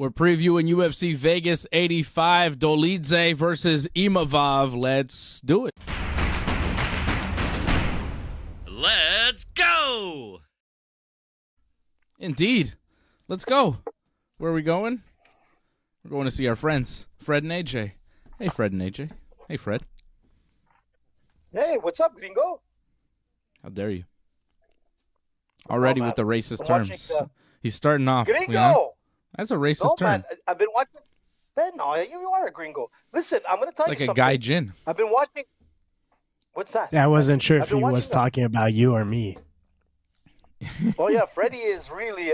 We're previewing UFC Vegas 85, Dolidze versus Imavov. Let's do it. Let's go! Indeed. Let's go. Where are we going? We're going to see our friends, Fred and AJ. Hey, Fred and AJ. Hey, Fred. Hey, what's up, gringo? How dare you? Already with the racist terms. He's starting off. Gringo! You know? That's a racist term. Man, I've been watching. No, you are a gringo. Listen, I'm going to tell you something. Like a guy gin. I've been watching. What's that? I wasn't sure if he was talking about you or me. Oh, yeah, Freddie is really,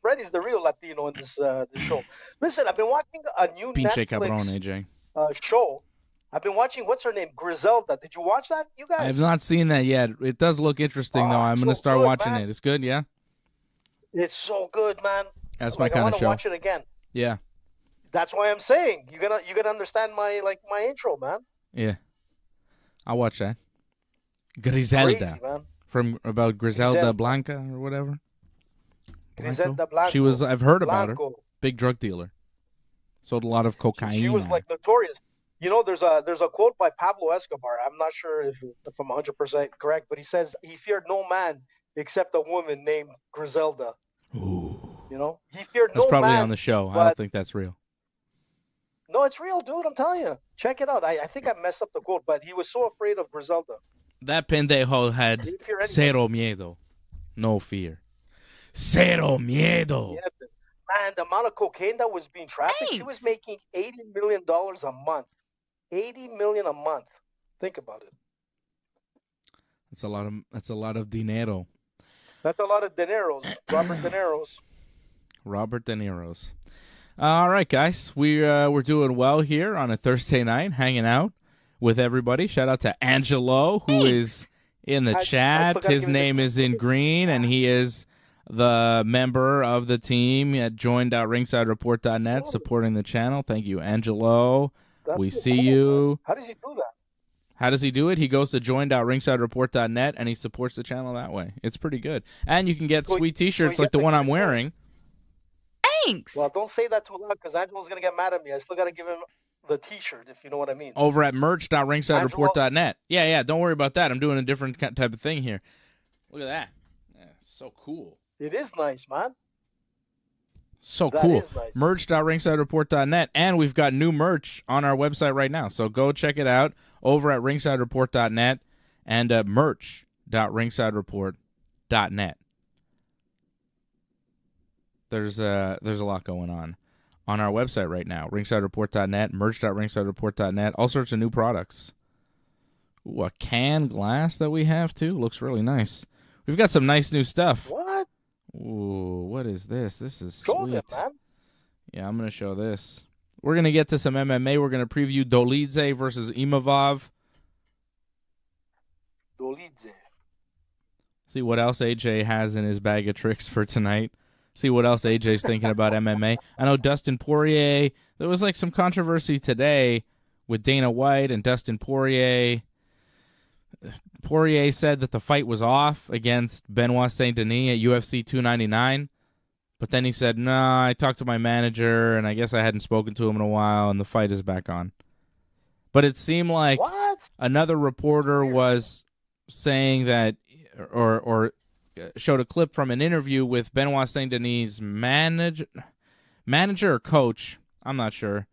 Freddie's the real Latino in this show. Listen, I've been watching a new Pinche Netflix cabron, AJ. show. I've been watching, what's her name? Griselda. Did you watch that, you guys? I have not seen that yet. It does look interesting, though. I'm going to start watching it. It's good, yeah? It's so good, man. That's my kind of show. I want to watch it again. Yeah. That's why I'm saying you gotta understand my intro, man. Yeah, I'll watch that. Griselda, crazy, from about Griselda Blanca or whatever. Griselda Blanco. She was. I've heard about her. Blanco. Big drug dealer. Sold a lot of cocaine. She was like notorious. You know, there's a quote by Pablo Escobar. I'm not sure if I'm 100% correct, but he says he feared no man except a woman named Griselda. Ooh. You know, he feared that's no probably man, on the show. I don't think that's real. No, it's real, dude. I'm telling you. Check it out. I think I messed up the quote, but he was so afraid of Griselda. That pendejo had cero miedo. No fear. Cero miedo. Yeah, man, the amount of cocaine that was being trafficked, he was making $80 million a month. $80 million a month. Think about it. That's a lot of dinero. That's a lot of dineros. Robert De Niro's. Robert De Niro's. All right, guys. We're doing well here on a Thursday night, hanging out with everybody. Shout out to Angelo, who is in the chat. His name is in green, and he is the member of the team at join.ringsidereport.net supporting the channel. Thank you, Angelo. We see you. How does he do that? How does he do it? He goes to join.ringsidereport.net, and he supports the channel that way. It's pretty good. And you can get sweet T-shirts like the one I'm wearing. Thanks. Well, don't say that too loud because Angelo's going to get mad at me. I still got to give him the T-shirt, if you know what I mean. Over at merch.ringsidereport.net. Yeah, don't worry about that. I'm doing a different type of thing here. Look at that. Yeah, so cool. It is nice, man. So that cool. Is nice. Merch.ringsidereport.net. And we've got new merch on our website right now. So go check it out over at ringsidereport.net and merch.ringsidereport.net. There's a lot going on our website right now. Ringsidereport.net, merch.ringsidereport.net, all sorts of new products. Ooh, a canned glass that we have, too. Looks really nice. We've got some nice new stuff. What? Ooh, what is this? This is show sweet. Them, man. Yeah, I'm going to show this. We're going to get to some MMA. We're going to preview Dolidze versus Imavov. Dolidze. See what else AJ has in his bag of tricks for tonight. See what else AJ's thinking about MMA. I know Dustin Poirier. There was like some controversy today with Dana White and Dustin Poirier. Poirier said that the fight was off against Benoit Saint-Denis at UFC 299. But then he said, nah, I talked to my manager, and I guess I hadn't spoken to him in a while, and the fight is back on. But it seemed like another reporter was saying that, or showed a clip from an interview with Benoit Saint-Denis' manager or coach. I'm not sure.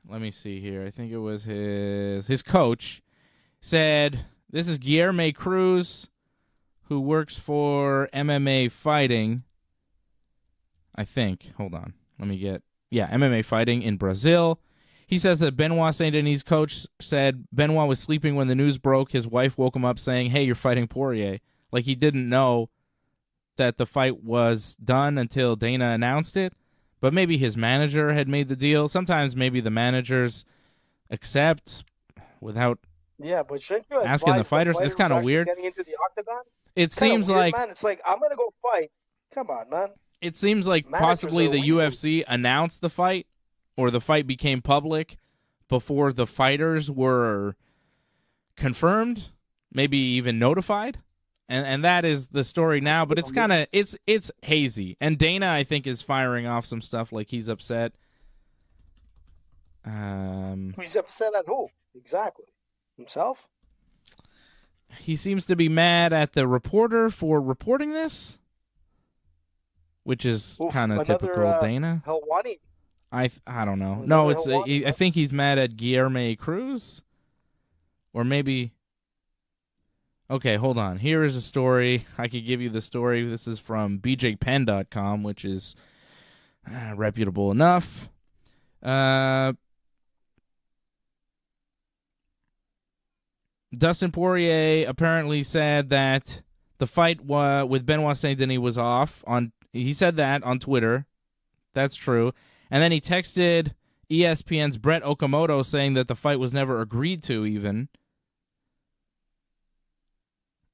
Let me see here. I think it was his coach. Said, this is Guilherme Cruz, who works for MMA Fighting. I think. Hold on. MMA Fighting in Brazil. He says that Benoit Saint-Denis' coach said Benoit was sleeping when the news broke. His wife woke him up saying, hey, you're fighting Poirier. Like he didn't know that the fight was done until Dana announced it. But maybe his manager had made the deal. Sometimes maybe the managers accept without but shouldn't you asking the fighters. It's kind of weird. Getting into the octagon? It seems weird, like, man. It's like, I'm going to go fight. Come on, man. It seems like possibly the UFC announced the fight or the fight became public before the fighters were confirmed, maybe even notified. And that is the story now, but it's kind of it's hazy. And Dana, I think, is firing off some stuff like he's upset. He's upset at who? Exactly. Himself? He seems to be mad at the reporter for reporting this, which is kind of typical Dana. Helwani. I don't know. No, it's I think he's mad at Guilherme Cruz, or maybe. Okay, hold on. Here is a story. I could give you the story. This is from bjpen.com, which is reputable enough. Dustin Poirier apparently said that the fight with Benoit Saint-Denis was off. He said that on Twitter. That's true. And then he texted ESPN's Brett Okamoto saying that the fight was never agreed to even.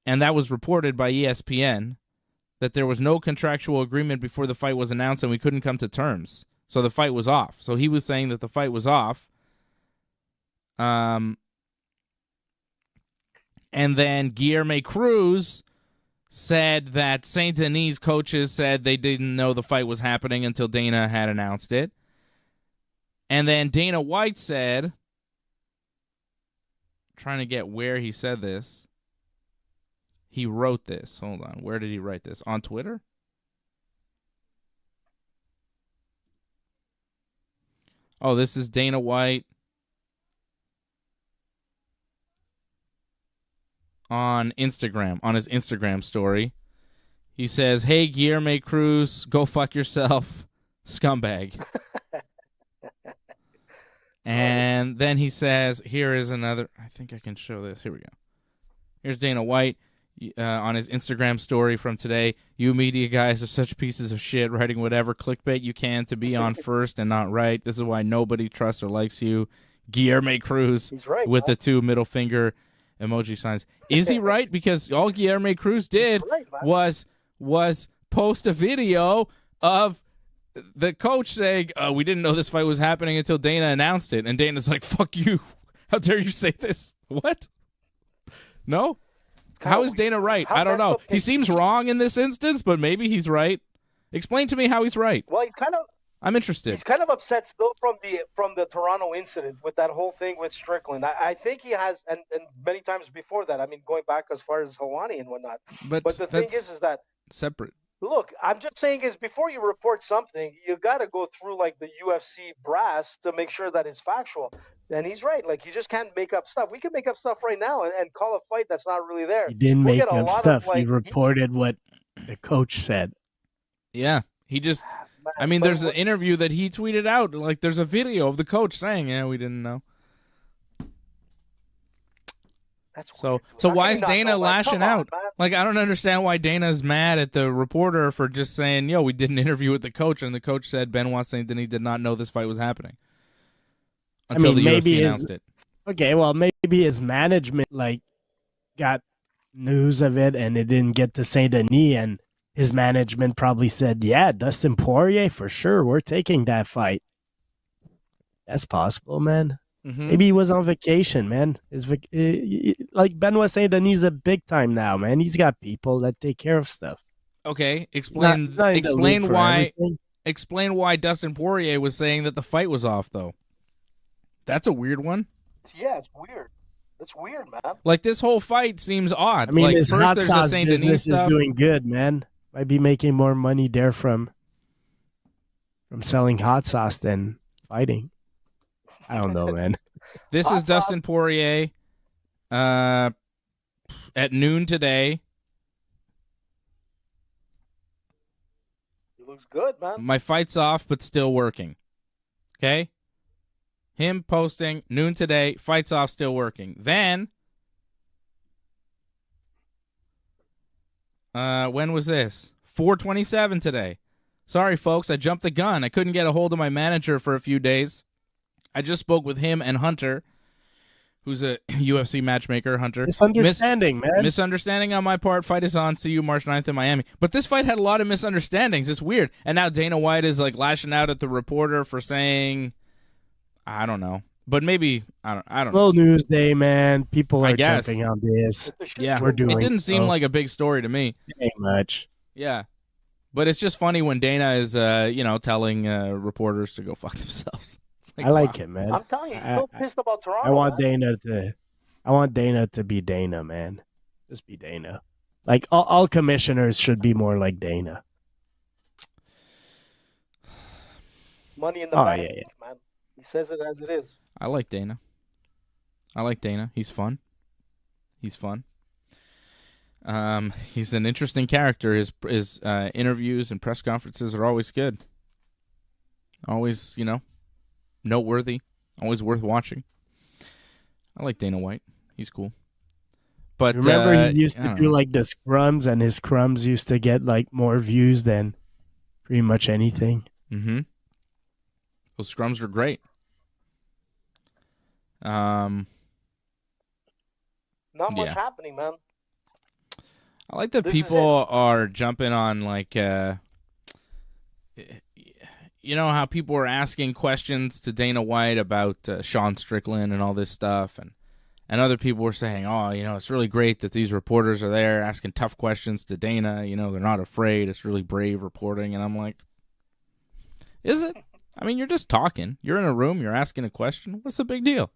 And that was reported by ESPN, that there was no contractual agreement before the fight was announced and we couldn't come to terms. So the fight was off. So he was saying that the fight was off. And then Guilherme Cruz said that Saint Denis coaches said they didn't know the fight was happening until Dana had announced it. And then Dana White said, trying to get where he said this. He wrote this. Hold on. Where did he write this? On Twitter? Oh, this is Dana White on Instagram, on his Instagram story. He says, "Hey, Guilherme Cruz, go fuck yourself, scumbag." And then he says, here is another. I think I can show this. Here we go. Here's Dana White. On his Instagram story from today, "You media guys are such pieces of shit, writing whatever clickbait you can to be on first and not right. This is why nobody trusts or likes you. Guilherme Cruz." He's right, with the 2 middle finger emoji signs. Is he right? Because all Guilherme Cruz did was post a video of the coach saying, "We didn't know this fight was happening until Dana announced it." And Dana's like, "Fuck you. How dare you say this?" What? No? How is Dana right? I don't know. He seems wrong in this instance, but maybe he's right. Explain to me how he's right. Well, I'm interested. He's kind of upset still from the Toronto incident with that whole thing with Strickland. I think he has, and many times before that. I mean, going back as far as Helwani and whatnot. But the thing is that separate. Look, I'm just saying is before you report something, you got to go through like the UFC brass to make sure that it's factual. And he's right. Like, you just can't make up stuff. We can make up stuff right now and call a fight that's not really there. He didn't make up stuff. He reported what the coach said. Yeah. He just, I mean, there's an interview that he tweeted out. Like, there's a video of the coach saying, "Yeah, we didn't know." That's so why is Dana lashing out? Like, I don't understand why Dana's mad at the reporter for just saying, "Yo, we did an interview with the coach, and the coach said Benoit Saint-Denis did not know this fight was happening." Until the UFC announced it. Okay, well, maybe his management got news of it and it didn't get to Saint-Denis, and his management probably said, "Yeah, Dustin Poirier, for sure, we're taking that fight." That's possible, man. Mm-hmm. Maybe he was on vacation, man. Like, Benoit Saint-Denis is a big time now, man. He's got people that take care of stuff. Okay, explain why Dustin Poirier was saying that the fight was off, though. That's a weird one. Yeah, it's weird. It's weird, man. Like, this whole fight seems odd. I mean, like, his first hot there's sauce a Saint-Denis business stuff. is doing good, man. Might be making more money there from selling hot sauce than fighting. I don't know, man. This is Dustin Poirier at noon today. He looks good, man. "My fight's off, but still working." Okay? Him posting, noon today, fight's off, still working. Then, when was this? 4:27 today. "Sorry, folks, I jumped the gun. I couldn't get a hold of my manager for a few days. I just spoke with him and Hunter," who's a UFC matchmaker, Hunter. Misunderstanding, man. Misunderstanding on my part. Fight is on. See you March 9th in Miami. But this fight had a lot of misunderstandings. It's weird. And now Dana White is like lashing out at the reporter for saying, I don't know. But maybe I don't know. Little news day, man. People I are guess. jumping on this. It's a shit Yeah, show, We're bro. doing it didn't seem so. like a big story to me. Ain't much. Yeah, but it's just funny when Dana is telling reporters to go fuck themselves. It's I like wow. it, man. I'm telling you, he's I- so pissed about Toronto. I want man. Dana to be Dana, man. Just be Dana. Like all commissioners should be more like Dana. Money in the Oh, bank, yeah. man. He says it as it is. I like Dana. He's fun. He's fun. He's an interesting character. His interviews and press conferences are always good. Always, noteworthy. Always worth watching. I like Dana White. He's cool. But Remember, he used to I do don't know. like the scrums, and his scrums used to get like more views than pretty much anything. Mm-hmm. Those scrums were great. Not much Yeah. happening, man. I like that This is people are jumping on like how people are asking questions to Dana White about Sean Strickland and all this stuff, and other people were saying, oh, it's really great that these reporters are there asking tough questions to Dana. They're not afraid. It's really brave reporting. And I'm like, is it? I mean, you're just talking. You're in a room. You're asking a question. What's the big deal?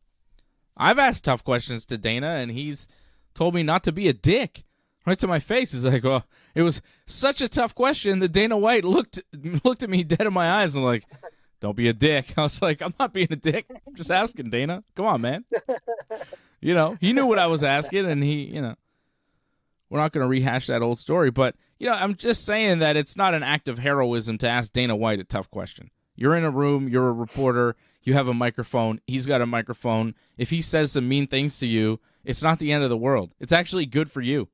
I've asked tough questions to Dana, and he's told me not to be a dick. Right to my face. He's like, well, it was such a tough question that Dana White looked at me dead in my eyes and like, don't be a dick. I was like, I'm not being a dick. I'm just asking, Dana. Come on, man. He knew what I was asking, and we're not going to rehash that old story. But, I'm just saying that it's not an act of heroism to ask Dana White a tough question. You're in a room. You're a reporter. You have a microphone. He's got a microphone. If he says some mean things to you, it's not the end of the world. It's actually good for you.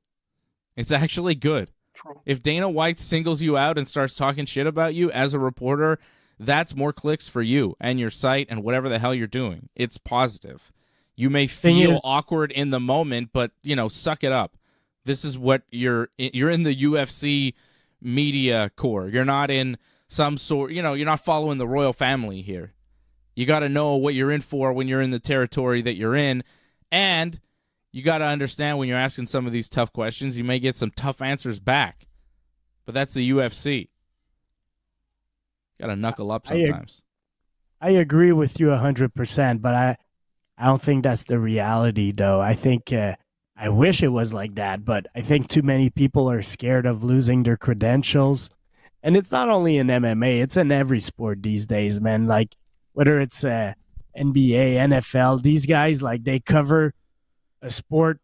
It's actually good. True. If Dana White singles you out and starts talking shit about you as a reporter, that's more clicks for you and your site and whatever the hell you're doing. It's positive. You may feel awkward in the moment, but, suck it up. This is what you're in the UFC media core. You're not in some sort, you're not following the royal family here. You got to know what you're in for when you're in the territory that you're in, and you got to understand when you're asking some of these tough questions, you may get some tough answers back. But that's the UFC. Got to knuckle up sometimes. I agree with you 100%, but I don't think that's the reality, though. I think I wish it was like that, but I think too many people are scared of losing their credentials. And it's not only in MMA, it's in every sport these days, man. Like, whether it's NBA, NFL, these guys, like, they cover a sport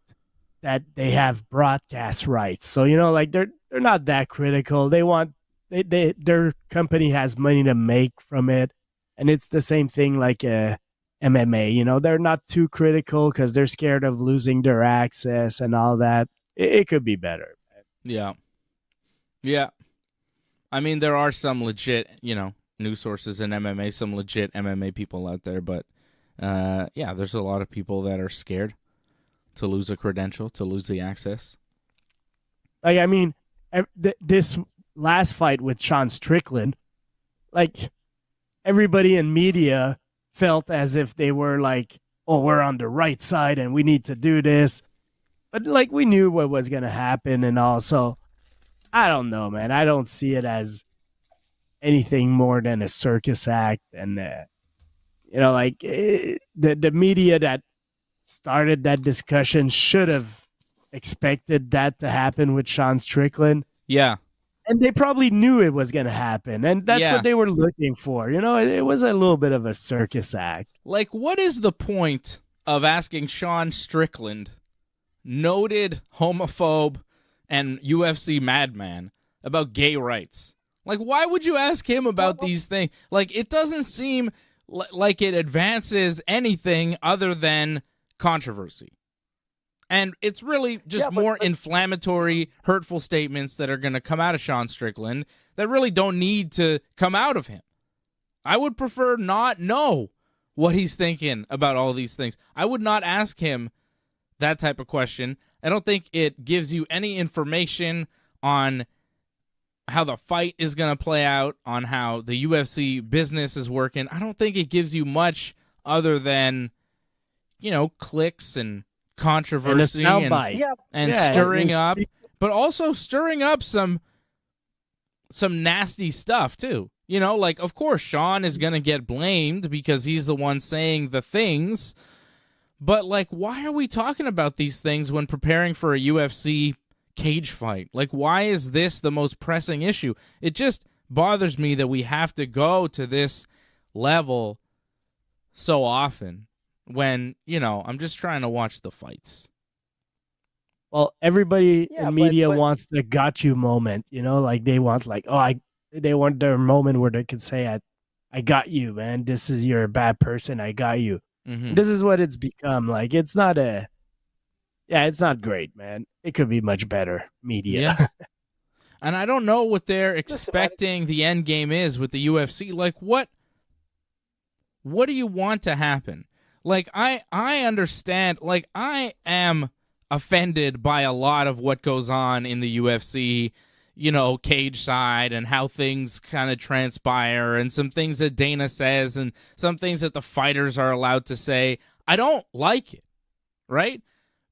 that they have broadcast rights. So, like, they're not that critical. Their company has money to make from it. And it's the same thing like MMA, they're not too critical because they're scared of losing their access and all that. It could be better. Yeah. Yeah. I mean, there are some legit, news sources in MMA, some legit MMA people out there, but there's a lot of people that are scared to lose a credential, to lose the access. Like, I mean, this last fight with Sean Strickland, like, everybody in media felt as if they were like, oh, we're on the right side and we need to do this. But, like, we knew what was going to happen and all. So, I don't know, man. I don't see it as anything more than a circus act. And, the media that started that discussion should have expected that to happen with Sean Strickland. Yeah. And they probably knew it was going to happen. And that's Yeah. what they were looking for. It was a little bit of a circus act. Like, what is the point of asking Sean Strickland, noted homophobe and UFC madman, about gay rights? Like, why would you ask him about these things? Like, it doesn't seem like it advances anything other than controversy. And it's really just more inflammatory, hurtful statements that are going to come out of Sean Strickland that really don't need to come out of him. I would prefer not know what he's thinking about all these things. I would not ask him that type of question. I don't think it gives you any information on how the fight is going to play out, on how the UFC business is working. I don't think it gives you much other than, clicks and controversy and and stirring up, but also stirring up some nasty stuff too. Of course, Sean is going to get blamed because he's the one saying the things. But, why are we talking about these things when preparing for a UFC cage fight? Why is this the most pressing issue? It just bothers me that we have to go to this level so often when, I'm just trying to watch the fights. Well, everybody in media wants the got you moment, they want they want their moment where they can say, I got you, man. This is, you're a bad person. I got you. Mm-hmm. This is what it's become. It's not it's not great, man. It could be much better media. Yeah. And I don't know what they're expecting the end game is with the UFC. What do you want to happen? I understand, I am offended by a lot of what goes on in the UFC, cage side and how things kind of transpire and some things that Dana says and some things that the fighters are allowed to say. I don't like it, right?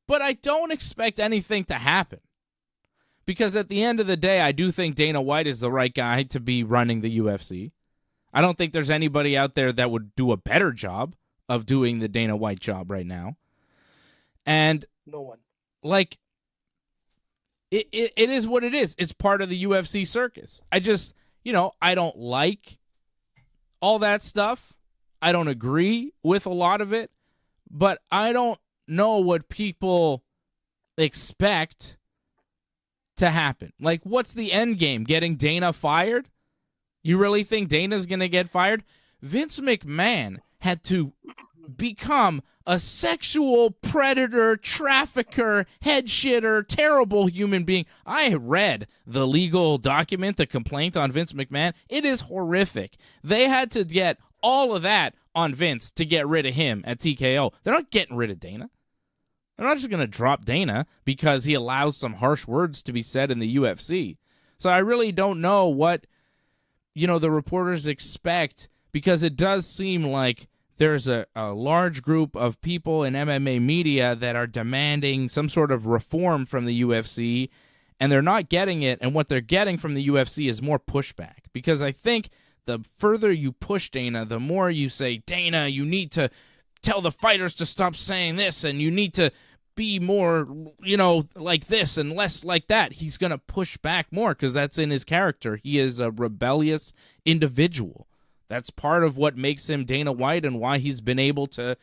But I don't expect anything to happen because at the end of the day, I do think Dana White is the right guy to be running the UFC. I don't think there's anybody out there that would do a better job of doing the Dana White job right now. And no one. It is what it is. It's part of the UFC circus. I just, I don't like all that stuff. I don't agree with a lot of it, but I don't know what people expect to happen. What's the end game? Getting Dana fired? You really think Dana's going to get fired? Vince McMahon had to become a sexual predator, trafficker, head shitter, terrible human being. I read the legal document, the complaint on Vince McMahon. It is horrific. They had to get all of that on Vince to get rid of him at TKO. They're not getting rid of Dana. They're not just going to drop Dana because he allows some harsh words to be said in the UFC. So I really don't know what, the reporters expect, because it does seem like there's a large group of people in MMA media that are demanding some sort of reform from the UFC, and they're not getting it, and what they're getting from the UFC is more pushback. Because I think the further you push Dana, the more you say, Dana, you need to tell the fighters to stop saying this, and you need to be more, like this and less like that. He's going to push back more because that's in his character. He is a rebellious individual. That's part of what makes him Dana White and why he's been able to,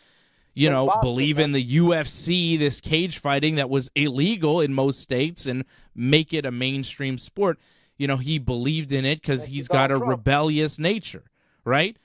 believe in the UFC, this cage fighting that was illegal in most states, and make it a mainstream sport. He believed in it because he's got a rebellious nature, right?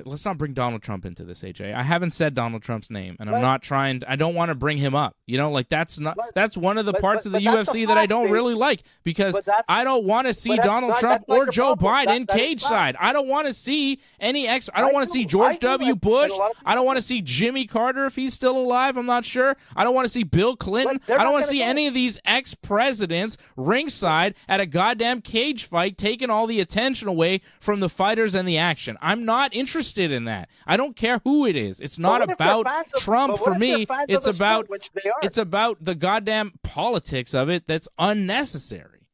Let's not bring Donald Trump into this, AJ. I haven't said Donald Trump's name, and I'm not trying. I don't want to bring him up. That's one of the parts of the UFC that I don't really like, because I don't want to see Donald Trump or Joe Biden cage side. I don't want to see any I don't want to see George W. Bush. I don't want to see Jimmy Carter if he's still alive. I'm not sure. I don't want to see Bill Clinton. I don't want to see any of these ex-presidents ringside at a goddamn cage fight, taking all the attention away from the fighters and the action. I'm not interested in that. I don't care who it is. It's not about Trump for me. It's about the goddamn politics of it that's unnecessary.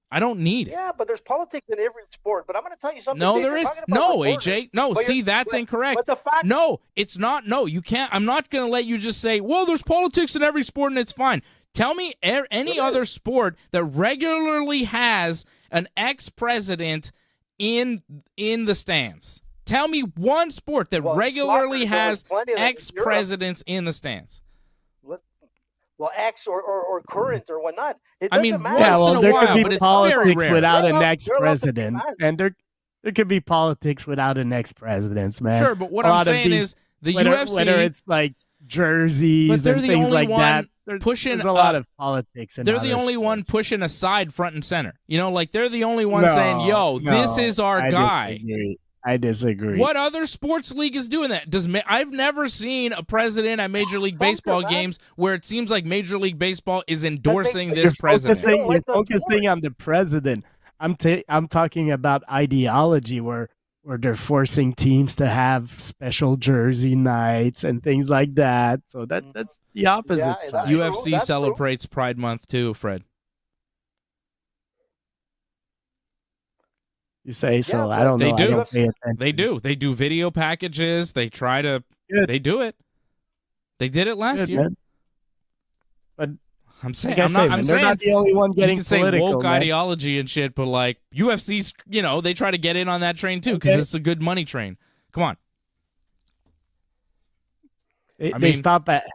I don't need it. Yeah, but there's politics in every sport. But I'm going to tell you something. No, there is. No, AJ. No, see, that's incorrect. No, it's not. No, you can't. I'm not going to let you just say, well, there's politics in every sport and it's fine. Tell me any other sport that regularly has an ex-president in the stands. Tell me one sport that regularly has ex-presidents in the stands. Well, ex or current or whatnot. It I mean, doesn't matter. yeah, well, there while, could but be it's politics very rare. without an They're ex-president, allowed to be and there could be politics without an ex-president, man. Sure, but what I'm saying is the UFC, whether it's like jerseys and things like that, there's a lot of politics. They're the only one pushing aside front and center. They're the only one saying, "Yo, this is our guy." I disagree. What other sports league is doing that? I've never seen a president at Major League Baseball games where it seems like Major League Baseball is endorsing this president. You're focusing on the president. I'm talking about ideology where where they're forcing teams to have special jersey nights and things like that. So that's the opposite Yeah, side. true. UFC That's celebrates Pride Month too, Fred. You say so. but I don't they know. do. I don't pay attention. They do. They do video packages. They try to. Good. They do it. They did it last Good, year. man. But I'm saying, like I I'm say, not. man, I'm they're saying not the only one you getting can say political. woke man. ideology and shit, but like UFC's, they try to get in on that train too because Okay. it's a good money train. Come on. They stop at.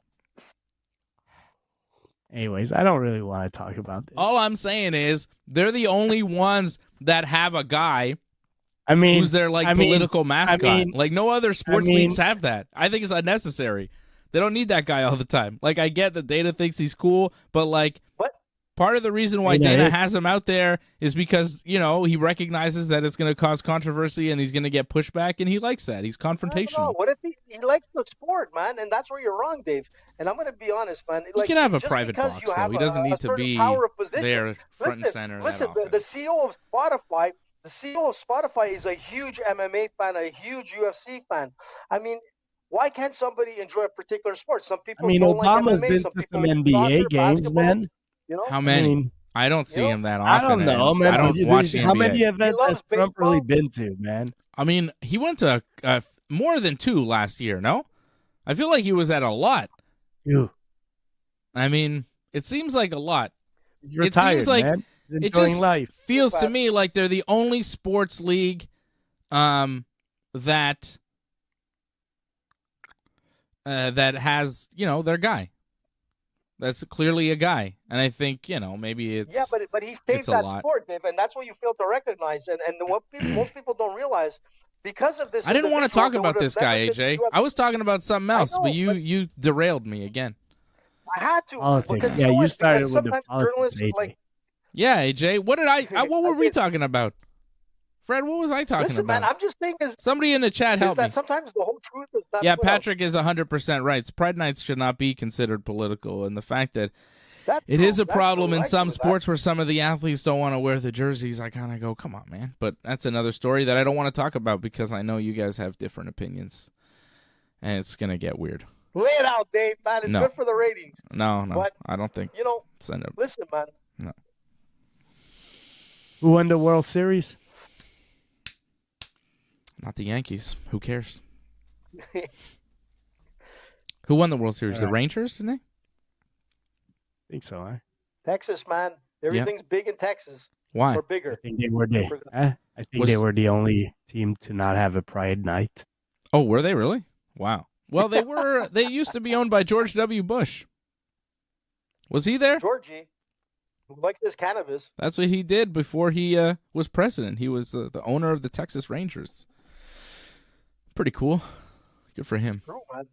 Anyways, I don't really want to talk about this. All I'm saying is they're the only ones that have a guy I mean, who's their political mascot. Like no other sports leagues have that. I think it's unnecessary. They don't need that guy all the time. Like I get that Dana thinks he's cool, but like part of the reason why Dana has him out there is because, he recognizes that it's going to cause controversy and he's going to get pushback, and he likes that. He's confrontational. No. What if he likes the sport, man? And that's where you're wrong, Dave. And I'm going to be honest, man. He can have a just private because box, you though. have He doesn't need to certain be power of position. there front and center. Listen, the CEO of Spotify is a huge MMA fan, a huge UFC fan. I mean, why can't somebody enjoy a particular sport? Some people don't Obama's like MMA, been some to people some like NBA soccer, games, basketball, man. How many? I don't see him that often. I don't know, man. I don't watch the How NBA. many events He has loves Trump really baseball. been to, man? I mean, he went to more than 2 last year, no? I feel like he was at a lot. Ew. I mean, it seems like a lot. He's retired, it seems like man. He's it enjoying just life. feels to me like they're the only sports league that has, their guy. That's clearly a guy. And I think, maybe it's but he saved it's a that lot. sport, Dave, and that's what you fail to recognize. And what most people don't realize, because of this, I didn't want to talk about this guy, never AJ. been to I was talking about something else, but you derailed me again. I had to. Politics. Because Yeah, know you what? started Because with the sometimes politics, journalists, AJ. Yeah, AJ. What were we did. talking about? Fred, what was I talking Listen, about? man, I'm just saying Somebody in the chat is help me. that sometimes the whole truth is not. Yeah, put out. Patrick is 100% right. Pride nights should not be considered political, and the fact that That's it true. is a That's problem true. in I some agree with that. sports where some of the athletes don't want to wear the jerseys, I kind of go, come on, man. But that's another story that I don't want to talk about because I know you guys have different opinions, and it's going to get weird. Lay it out, Dave, man. It's No. good for the ratings. No, But, I don't think. Send up. Listen, man. No. Who won the World Series? Not the Yankees. Who cares? Who won the World Series? The Rangers, didn't they? I think so, huh? Texas, man. Everything's big in Texas. Why? Or I bigger. think they were Was- they were the only team to not have a Pride night. Oh, were they really? Wow. Well, they were. They used to be owned by George W. Bush. Was he there? Georgie, who likes his cannabis. That's what he did before he was president. He was the owner of the Texas Rangers. Pretty cool. Good for him. True, man.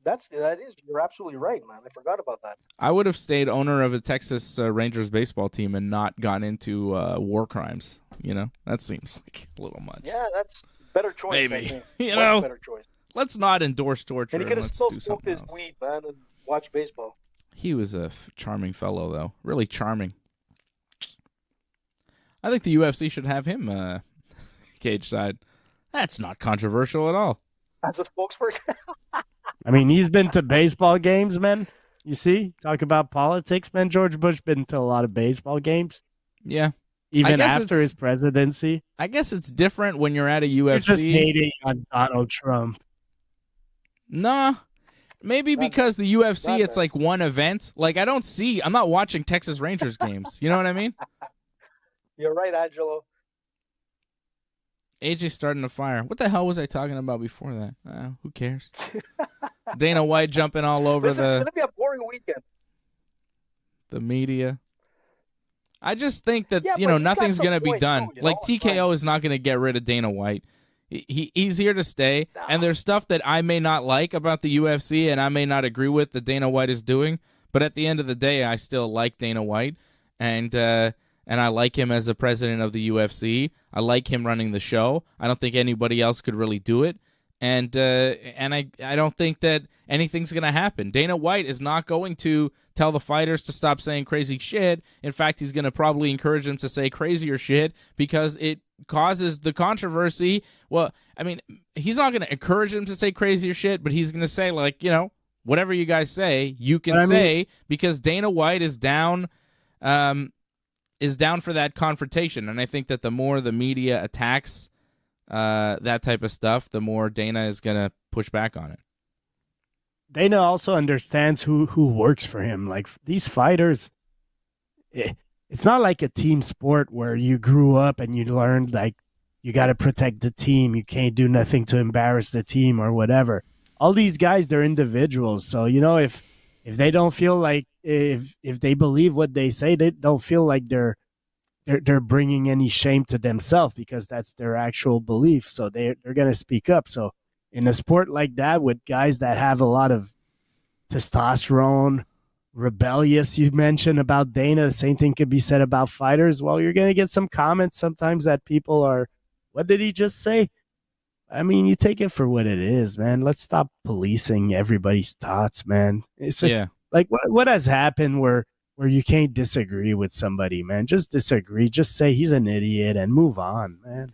You're absolutely right, man. I forgot about that. I would have stayed owner of a Texas Rangers baseball team and not gone into war crimes. That seems like a little much. Yeah, that's a better choice. I Maybe. think. You Much know, better choice. Let's not endorse torture. And he could have let's still do smoked something his else. weed, man, and watched baseball. He was a charming fellow, though. Really charming. I think the UFC should have him cage side. That's not controversial at all. As a spokesperson. I mean, he's been to baseball games, man. You see? Talk about politics, man. George Bush been to a lot of baseball games. Yeah. Even guess after it's- his presidency. I guess it's different when you're at a You're UFC. just hating on Donald Trump. Nah. Maybe Not because the UFC, Not it's like one event. Like, I'm not watching Texas Rangers games. You know what I mean? You're right, Angelo. AJ starting a fire. What the hell was I talking about before that? Who cares? Dana White jumping all over Listen, it's the going to be a boring weekend. media. I just think that, Yeah, but he's got nothing's some going to be points, done. too, you Like, know? It's TKO is not going to get rid of Dana White. He's here to stay, and there's stuff that I may not like about the UFC and I may not agree with that Dana White is doing, but at the end of the day, I still like Dana White, and I like him as the president of the UFC. I like him running the show. I don't think anybody else could really do it, and I don't think that anything's going to happen. Dana White is not going to tell the fighters to stop saying crazy shit. In fact, he's going to probably encourage them to say crazier shit because it causes the controversy. Well, I mean, he's not going to encourage them to say crazier shit, but he's going to say, like, whatever you guys say, you can say, because Dana White is down for that confrontation. And I think that the more the media attacks that type of stuff, the more Dana is going to push back on it. Dana also understands who works for him. Like, these fighters, it's not like a team sport where you grew up and you learned, like, you got to protect the team. You can't do nothing to embarrass the team or whatever. All these guys, they're individuals. So, if they don't feel like, if they believe what they say, they don't feel like they're bringing any shame to themselves, because that's their actual belief. So they're going to speak up. So in a sport like that, with guys that have a lot of testosterone, rebellious, you mentioned about Dana, the same thing could be said about fighters. Well, you're going to get some comments sometimes that people are, what did he just say? I mean, you take it for what it is, man. Let's stop policing everybody's thoughts, man. It's like what has happened where you can't disagree with somebody, man. Just disagree. Just say he's an idiot and move on, man.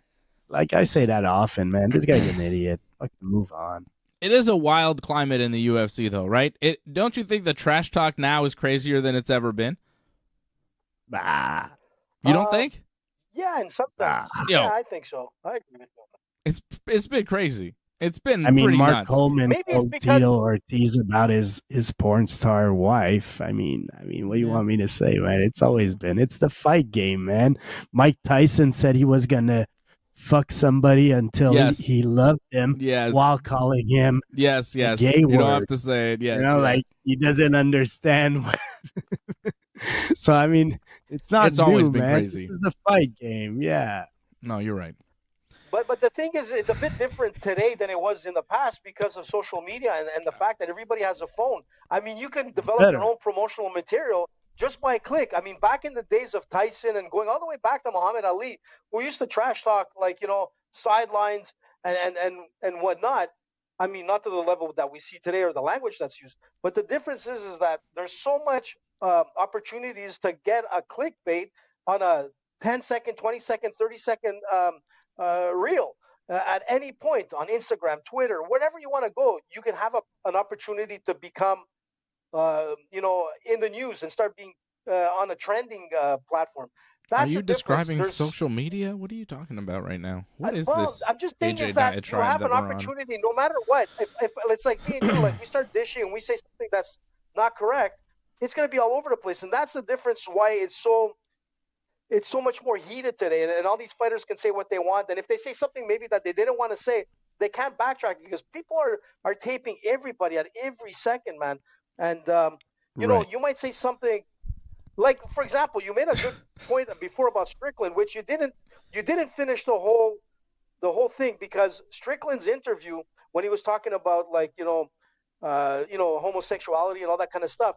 Like, I say that often, man. This guy's an idiot. Fucking move on. It is a wild climate in the UFC, though, right? Don't you think the trash talk now is crazier than it's ever been? Bah. You don't think? Yeah, and sometimes. Yeah, I think so. I agree with you. It's been crazy. It's been pretty Mark nuts. Coleman told Tito Ortiz about his porn star wife. I mean, what do you want me to say, man? It's always been. It's the fight game, man. Mike Tyson said he was gonna fuck somebody until he loved him, while calling him a gay word. You don't have to say it. Yes, like, he doesn't understand. So I mean, it's not. It's always new, been man. crazy. This is the fight game. Yeah. No, you're right. But the thing is, it's a bit different today than it was in the past because of social media and the fact that everybody has a phone. I mean, you can develop your own promotional material just by a click. I mean, back in the days of Tyson and going all the way back to Muhammad Ali, who used to trash talk, like, sidelines and whatnot. I mean, not to the level that we see today or the language that's used. But the difference is that there's so much opportunities to get a clickbait on a 10-second, 20-second, 30-second reel at any point on Instagram, Twitter, wherever you want to go. You can have an opportunity to become, in the news and start being on a trending platform. Are you describing social media? What are you talking about right now? What is this? I'm just saying AJ is that you have an we're opportunity, no matter what. If it's like me and you, like, we start dishing and we say something that's not correct, it's going to be all over the place, and that's the difference why it's so much more heated today, and all these fighters can say what they want. And if they say something maybe that they didn't want to say, they can't backtrack because people are taping everybody at every second, man. And you know, you might say something like, for example, you made a good point before about Strickland, which you didn't finish the whole thing, because Strickland's interview, when he was talking about, like, homosexuality and all that kind of stuff,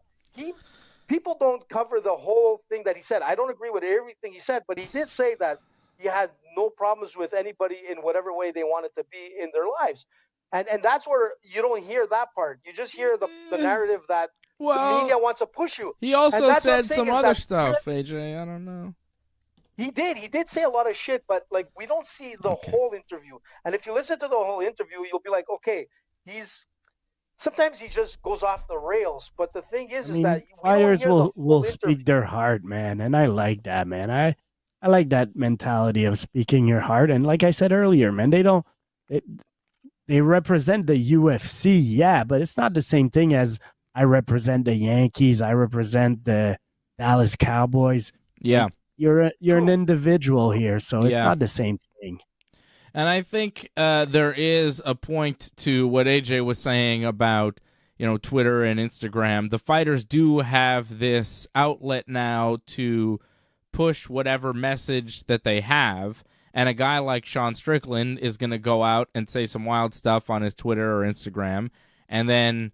people don't cover the whole thing that he said. I don't agree with everything he said, but he did say that he had no problems with anybody in whatever way they wanted to be in their lives. And that's where you don't hear that part. You just hear the narrative that the media wants to push you. He also said some other stuff, AJ. I don't know. He did say a lot of shit, but, like, we don't see the whole interview. And if you listen to the whole interview, you'll be like, okay, sometimes he just goes off the rails. But the thing is that fighters will speak their heart, man. And I like that, man. I like that mentality of speaking your heart. And like I said earlier, man, they represent the UFC, yeah, but it's not the same thing as I represent the Yankees, I represent the Dallas Cowboys. Yeah. Like, you're an individual here, so it's not the same thing. And I think there is a point to what AJ was saying about, Twitter and Instagram. The fighters do have this outlet now to push whatever message that they have. And a guy like Sean Strickland is going to go out and say some wild stuff on his Twitter or Instagram. And then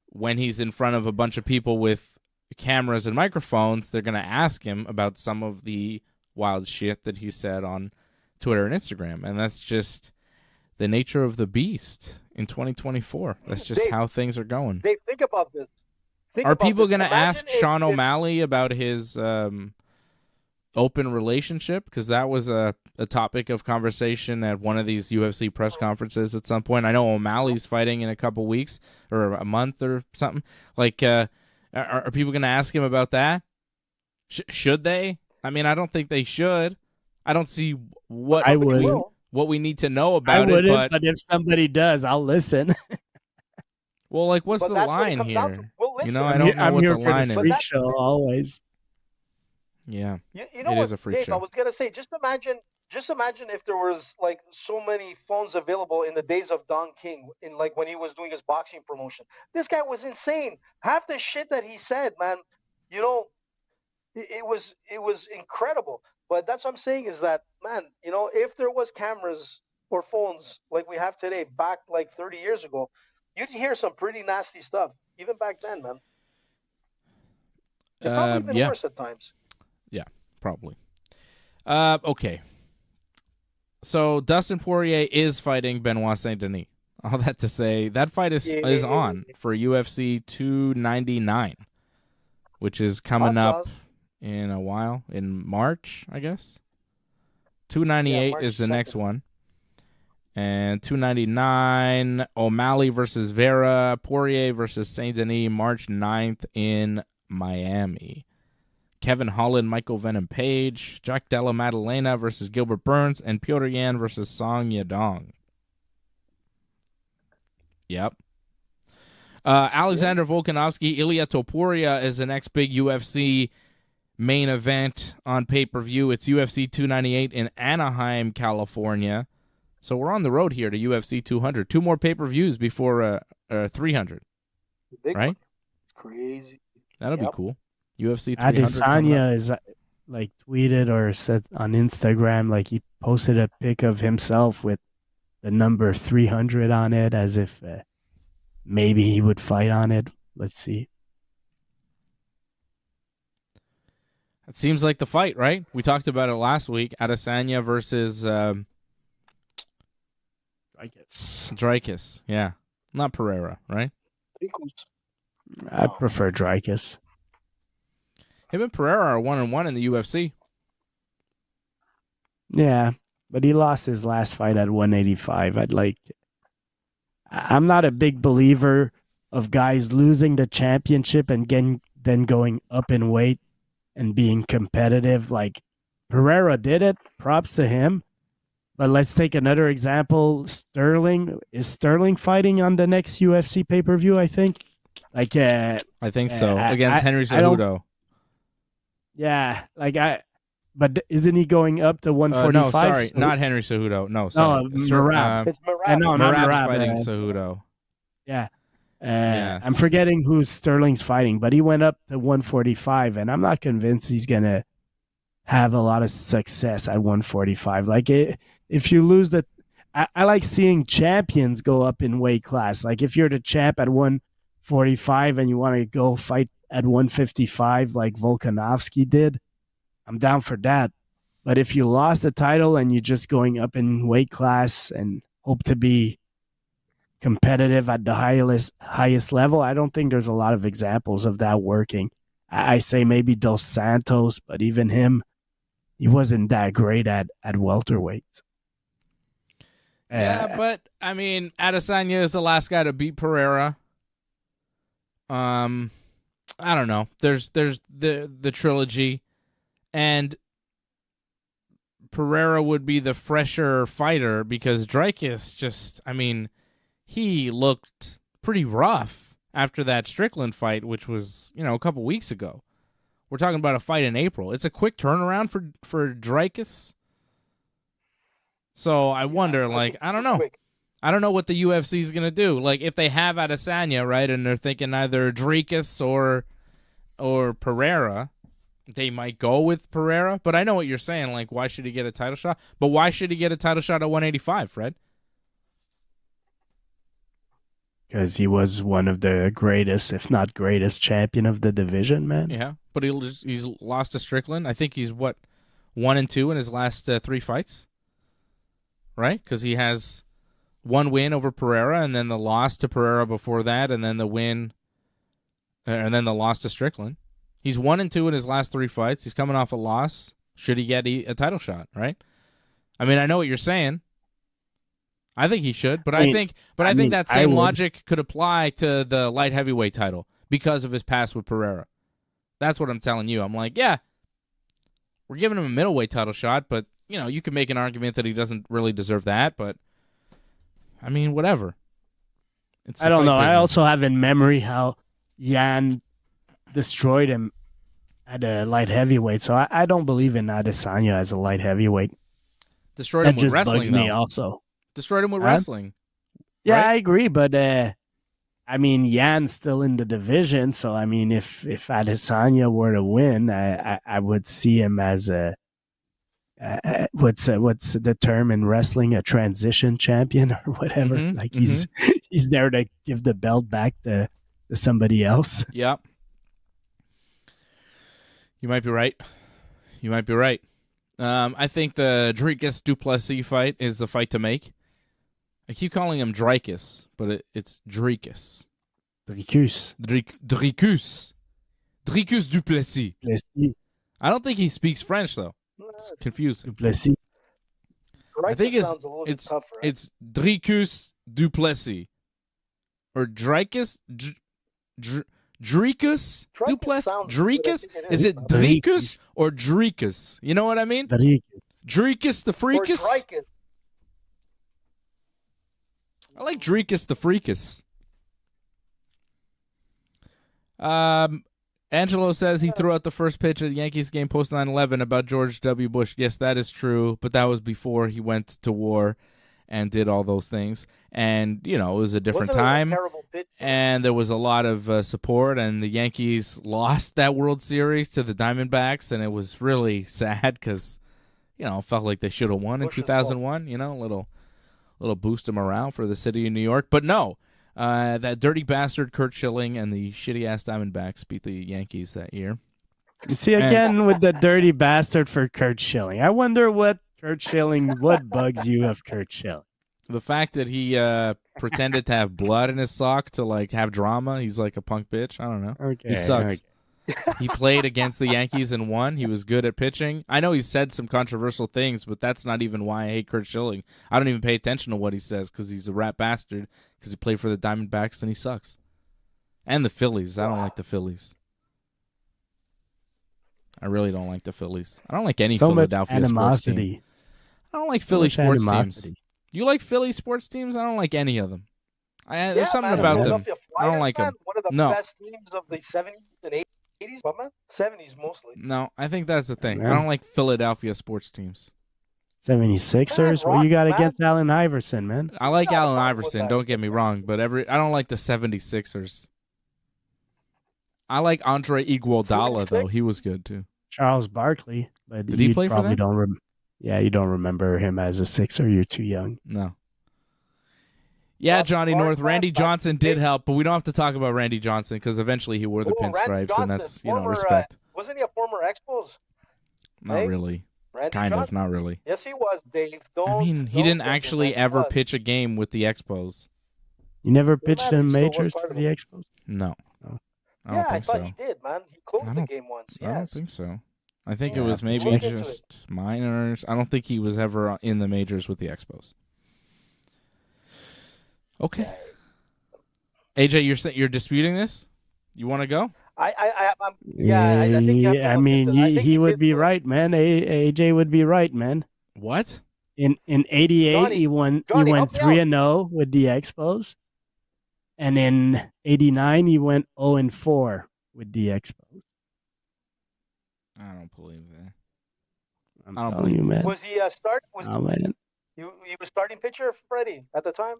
when he's in front of a bunch of people with cameras and microphones, they're going to ask him about some of the wild shit that he said on Twitter and Instagram. And that's just the nature of the beast in 2024. That's just how things are going. Dave, think about this. Are people going to ask Sean O'Malley about his open relationship? Because that was a topic of conversation at one of these UFC press conferences at some point. I know O'Malley's fighting in a couple weeks or a month or something. Like, are people going to ask him about that? Should they? I mean, I don't think they should. I don't see what we need to know about it. But if somebody does, I'll listen. Well, like, what's the line here? You know, I don't know what the line is. Freak show always. Yeah, you know it what, is a freak Dave, show. I was gonna say, just imagine if there was like so many phones available in the days of Don King, in like when he was doing his boxing promotion. This guy was insane. Half the shit that he said, man, you know, it was incredible. But that's what I'm saying is that, man, you know, if there was cameras or phones like we have today, back like 30 years ago, you'd hear some pretty nasty stuff, even back then, man. It's probably even worse at times. Yeah, probably. Okay. So Dustin Poirier is fighting Benoit Saint-Denis. All that to say, that fight is on for UFC 299, which is coming up in a while, in March, I guess. 298 is the 2nd. Next one. And 299, O'Malley versus Vera, Poirier versus Saint-Denis, March 9th in Miami. Kevin Holland, Michael Venom Page, Jack Della Maddalena versus Gilbert Burns, and Piotr Yan versus Song Yadong. Yep. Alexander Volkanovski, Ilia Topuria is the next big UFC main event on pay-per-view. It's UFC 298 in Anaheim, California. So we're on the road here to UFC 200. 2 more pay-per-views before 300. Right? It's crazy. That'll be cool. UFC 300. Adesanya is like tweeted or said on Instagram, like he posted a pic of himself with the number 300 on it, as if maybe he would fight on it. Let's see. It seems like the fight, right? We talked about it last week. Adesanya versus Dricus. Yeah. Not Pereira, right? I prefer Dricus. Him and Pereira are 1-1 in the UFC. Yeah, but he lost his last fight at 185. I'm not a big believer of guys losing the championship and then going up in weight and being competitive. Like, Pereira did it. Props to him. But let's take another example. Sterling. Is Sterling fighting on the next UFC pay-per-view, I think? I think so. Against Henry Cejudo. Yeah, but isn't he going up to 145? No, sorry, not Henry Cejudo. No, sorry. No, Merab. It's Merab. No, Merab's fighting Cejudo. Yeah. Yes. I'm forgetting who Sterling's fighting, but he went up to 145, and I'm not convinced he's going to have a lot of success at 145. Like, if you lose I like seeing champions go up in weight class. Like, if you're the champ at 145 and you want to go fight at 155 like Volkanovski did, I'm down for that. But if you lost the title and you're just going up in weight class and hope to be competitive at the highest level, I don't think there's a lot of examples of that working. I say maybe Dos Santos, but even him, he wasn't that great at welterweight. Yeah, but I mean, Adesanya is the last guy to beat Pereira. I don't know. There's the trilogy, and Pereira would be the fresher fighter because Dricus just, I mean, he looked pretty rough after that Strickland fight, which was, a couple weeks ago. We're talking about a fight in April. It's a quick turnaround for Dricus. So I wonder, I don't know. I don't know what the UFC is going to do. Like, if they have Adesanya, right, and they're thinking either Dricus or Pereira, they might go with Pereira. But I know what you're saying. Like, why should he get a title shot? But why should he get a title shot at 185, Fred? Because he was one of the greatest, if not greatest, champion of the division, man. Yeah, but he's lost to Strickland. I think he's, 1-2 in his last 3 fights? Right? Because he has one win over Pereira, and then the loss to Pereira before that, and then the win, and then the loss to Strickland. He's 1-2 in his last 3 fights. He's coming off a loss Should he get a title shot, right? I mean, I know what you're saying. I think he should, but I think that same logic could apply to the light heavyweight title because of his past with Pereira. That's what I'm telling you. I'm like, yeah, we're giving him a middleweight title shot, but you can make an argument that he doesn't really deserve that. But I mean, whatever. I don't know. I also have in memory how Yan destroyed him at a light heavyweight, so I don't believe in Adesanya as a light heavyweight. Destroyed him with wrestling, bugs me also. Destroyed him with wrestling. Yeah, right? I agree, but I mean, Yan's still in the division, so I mean, if Adesanya were to win, I would see him as a what's the term in wrestling, a transition champion or whatever. Like he's there to give the belt back to somebody else. Yep. You might be right. I think the Dricus Duplessis fight is the fight to make. I keep calling him Dricus, but it's Dricus. Dricus. Dricus Duplessis. I don't think he speaks French, though. It's confusing. Duplessis. I think it's Dricus Duplessis. Or Dricus... Dricus Duplessis? Dricus? Is it Dricus or Dricus? You know what I mean? Dricus the Freakus? I like Dricus the Freakus. Angelo says he threw out the first pitch of the Yankees game post 9/11 about George W. Bush. Yes, that is true, but that was before he went to war and did all those things. And, it was a different time. And there was a lot of support, and the Yankees lost that World Series to the Diamondbacks, and it was really sad because, it felt like they should have won in 2001, a little boost of morale for the city of New York. But no, that dirty bastard Curt Schilling and the shitty-ass Diamondbacks beat the Yankees that year. You see, again, with the dirty bastard for Curt Schilling. I wonder what bugs you of Curt Schilling? The fact that he pretended to have blood in his sock to, have drama. He's like a punk bitch. I don't know. Okay, he sucks. Okay. He played against the Yankees and won. He was good at pitching. I know he said some controversial things, but that's not even why I hate Curt Schilling. I don't even pay attention to what he says because he's a rat bastard because he played for the Diamondbacks and he sucks. And the Phillies. I don't like the Phillies. I really don't like the Phillies. I don't like any Philadelphia sports team. I don't like Philly sports teams. You like Philly sports teams? I don't like any of them. There's something about them. I don't like them. One of the best teams of the 70s and 80s, but man, 70s mostly. No, I think that's the thing. I don't like Philadelphia sports teams. 76ers? What you got against Allen Iverson, man? I like Allen Iverson, don't get me wrong, but I don't like the 76ers. I like Andre Iguodala, though. He was good, too. Charles Barkley. But did he play for them? You don't remember him as a Sixer. You're too young. No. Yeah, Johnny North. Randy Johnson did help, but we don't have to talk about Randy Johnson because eventually he wore the pinstripes, and that's, respect. Wasn't he a former Expos? Not really. Kind of, not really. Yes, he was, Dave. He didn't actually ever pitch a game with the Expos. You never pitched in majors for the Expos? No. I thought he did, man. He closed the game once. I don't think so. I think it was maybe just minors. I don't think he was ever in the majors with the Expos. Okay. AJ, you're disputing this? You want to go? I think I mean, he would be right, man. AJ would be right, man. What? In 88, he went 3-0 with the Expos. And in 89, he went 0-4 with the Expos. I don't believe that. I don't believe you, man. Was he man. He was starting pitcher, Freddie, at the time?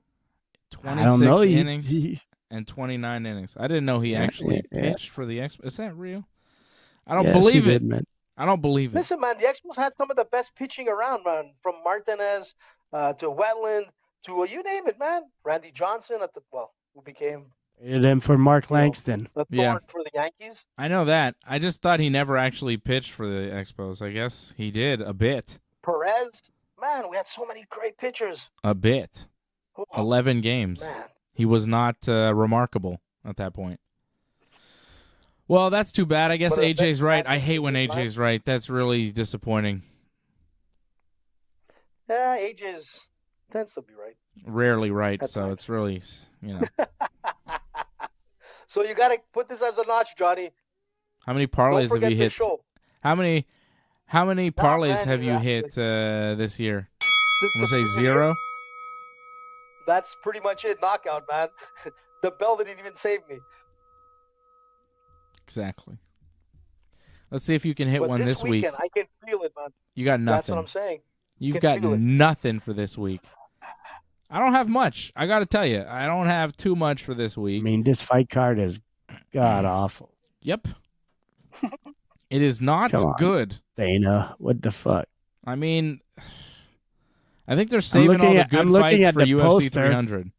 26 innings and 29 innings. I didn't know he actually pitched for the Expos. Is that real? I don't believe it. Man. I don't believe it. Listen, man, the Expos had some of the best pitching around, man. From Martinez to Wetland to you name it, man. Randy Johnson who became traded him for Mark Langston. The thorn for the Yankees. I know that. I just thought he never actually pitched for the Expos. I guess he did a bit. Perez, man, we had so many great pitchers. A bit. 11 games. Man. He was not remarkable at that point. Well, that's too bad. I guess But AJ's right. I hate when that's AJ's right. That's really disappointing. Yeah, tends to be right. Rarely right, That's so nice. it's really, you know. So you got to put this as a notch, Johnny. How many Don't parlays have forget you the hit? show. How many parlays have you man, hit this year? The- I'm gonna say the- 0. That's pretty much it. Knockout, man. The bell didn't even save me. Exactly. Let's see if you can hit But one this week. weekend, I can feel it, man. You got nothing. That's what I'm saying. You've can got feel it. nothing for this week. I don't have much. I got to tell you, I don't have too much for this I week. mean, this fight card is god awful. Yep. It is not Come on. good. Dana, what the fuck? I mean, I think they're saving all the good I'm looking fights at for the UFC poster. 300.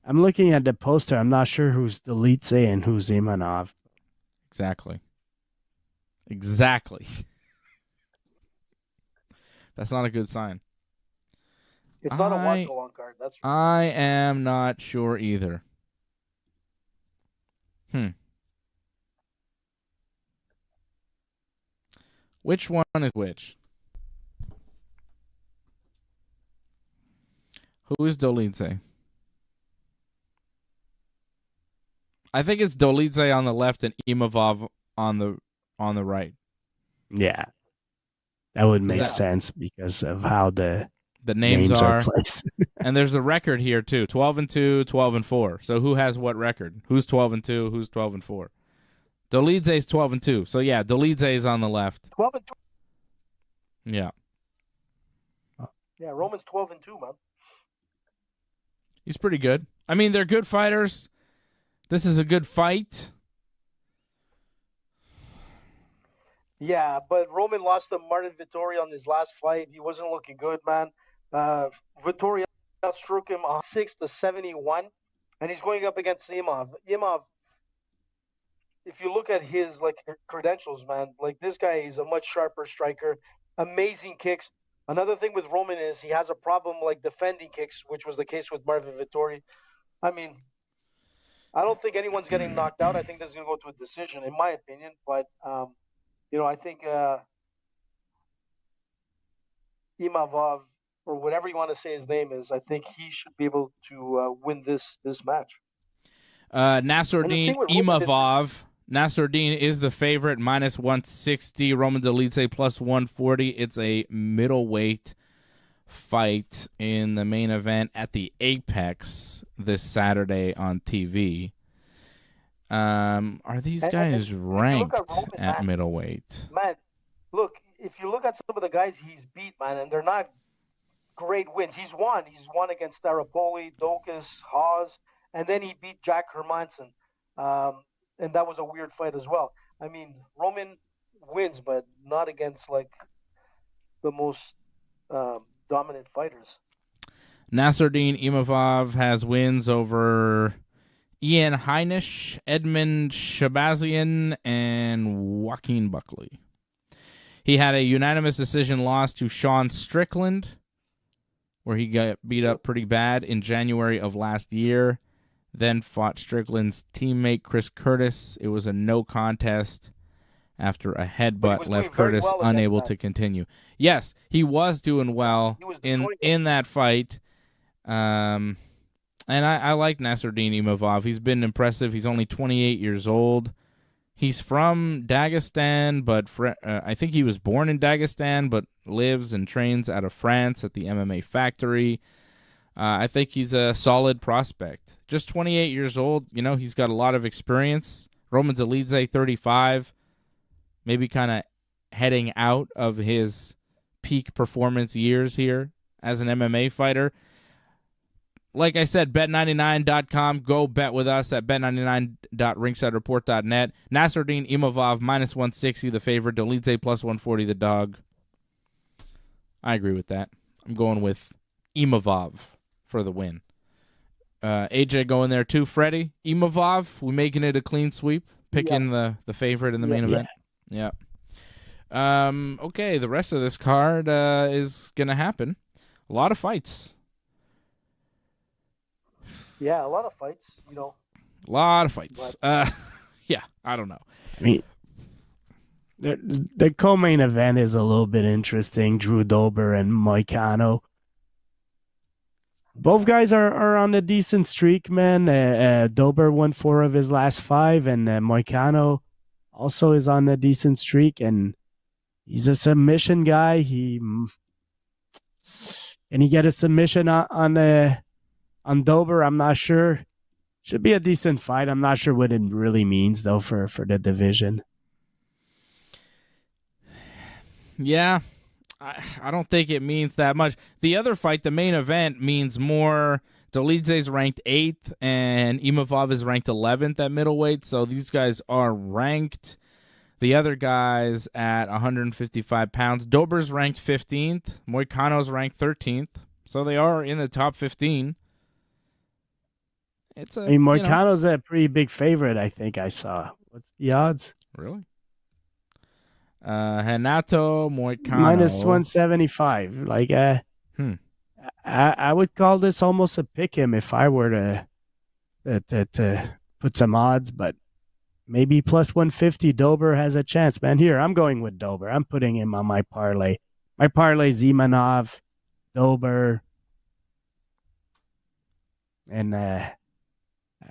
I'm looking at the poster. I'm not sure who's Dolidze and who's Imavov. Exactly. That's not a good sign. It's not a watch-along card. That's I am not sure either. Which one is which? Who is Dolidze? I think it's Dolidze on the left and Imavov on the right. Yeah, that would make that- sense because of how the names are placed. and there's a record here too. 12-2, 12-4. So who has what record? Who's 12-2? Who's 12-4? Dolidze's 12-2. So yeah, Dolidze's on the left. 12-2. Yeah. Yeah, Roman's 12-2, man. He's pretty good. I mean, they're good fighters. This is a good fight. Yeah, but Roman lost to Martin Vettori on his last fight. He wasn't looking good, man. Vettori outstruck him 6-71, and he's going up against Imavov. Imavov, if you look at his credentials, man, this guy is a much sharper striker. Amazing kicks. Another thing with Roman is he has a problem defending kicks, which was the case with Marvin Vettori. I mean, I don't think anyone's getting knocked out. I think this is going to go to a decision, in my opinion. But, I think Imavov, or whatever you want to say his name is, I think he should be able to win this match. Nasruddin Imavov. Nasruddin is the favorite, -160. Roman Dolidze +140. It's a middleweight fight in the main event at the Apex this Saturday on TV. Are these guys ranked at middleweight? Man, look, if you look at some of the guys he's beat, man, and they're not great wins. He's won. He's won against Starapoli, Dokas, Hawes, and then he beat Jack Hermanson. And that was a weird fight as well. I mean, Roman wins, but not against the most dominant fighters. Nasruddin Imavov has wins over Ian Heinisch, Edmund Shabazian, and Joaquin Buckley. He had a unanimous decision loss to Sean Strickland, where he got beat up pretty bad in January of last year. Then fought Strickland's teammate Chris Curtis. It was a no contest after a headbutt left Curtis unable to continue. Yes, he was doing well in that fight. And I like Nasruddin Imavov. He's been impressive. He's only 28 years old. He's from Dagestan, but I think he was born in Dagestan, but lives and trains out of France at the MMA Factory. I think he's a solid prospect. Just 28 years old. He's got a lot of experience. Roman Dolidze, 35. Maybe kind of heading out of his peak performance years here as an MMA fighter. Like I said, bet99.com. Go bet with us at bet99.ringsidereport.net. Nasruddin Imavov, -160, the favorite. Dolidze, +140, the dog. I agree with that. I'm going with Imavov for the win. AJ going there too. Freddie, Imavov, we making it a clean sweep, picking the favorite in the main event. Yeah. Okay, the rest of this card is going to happen. A lot of fights. Yeah, a lot of fights, A lot of fights. Yeah, I don't know. I mean, the co-main event is a little bit interesting. Drew Dober and Moicano. Both guys are on a decent streak, man. Dober won 4 of his last 5, and Moicano also is on a decent streak, and he's a submission guy. Can he get a submission on Dober? I'm not sure. Should be a decent fight. I'm not sure what it really means, though, for the division. Yeah, I don't think it means that much. The other fight, the main event, means more. Dolidze is ranked 8th, and Imavov is ranked 11th at middleweight, so these guys are ranked. The other guys at 155 pounds. Dober's ranked 15th. Moicano's ranked 13th, so they are in the top 15. Moicano's a pretty big favorite, I think I saw. What's the odds? Really? Renato Moicano. Minus 175. I would call this almost a pick 'em if I were to put some odds, but maybe plus 150. Dober has a chance, man. Here, I'm going with Dober. I'm putting him on my parlay. My parlay is Imanov, Dober, and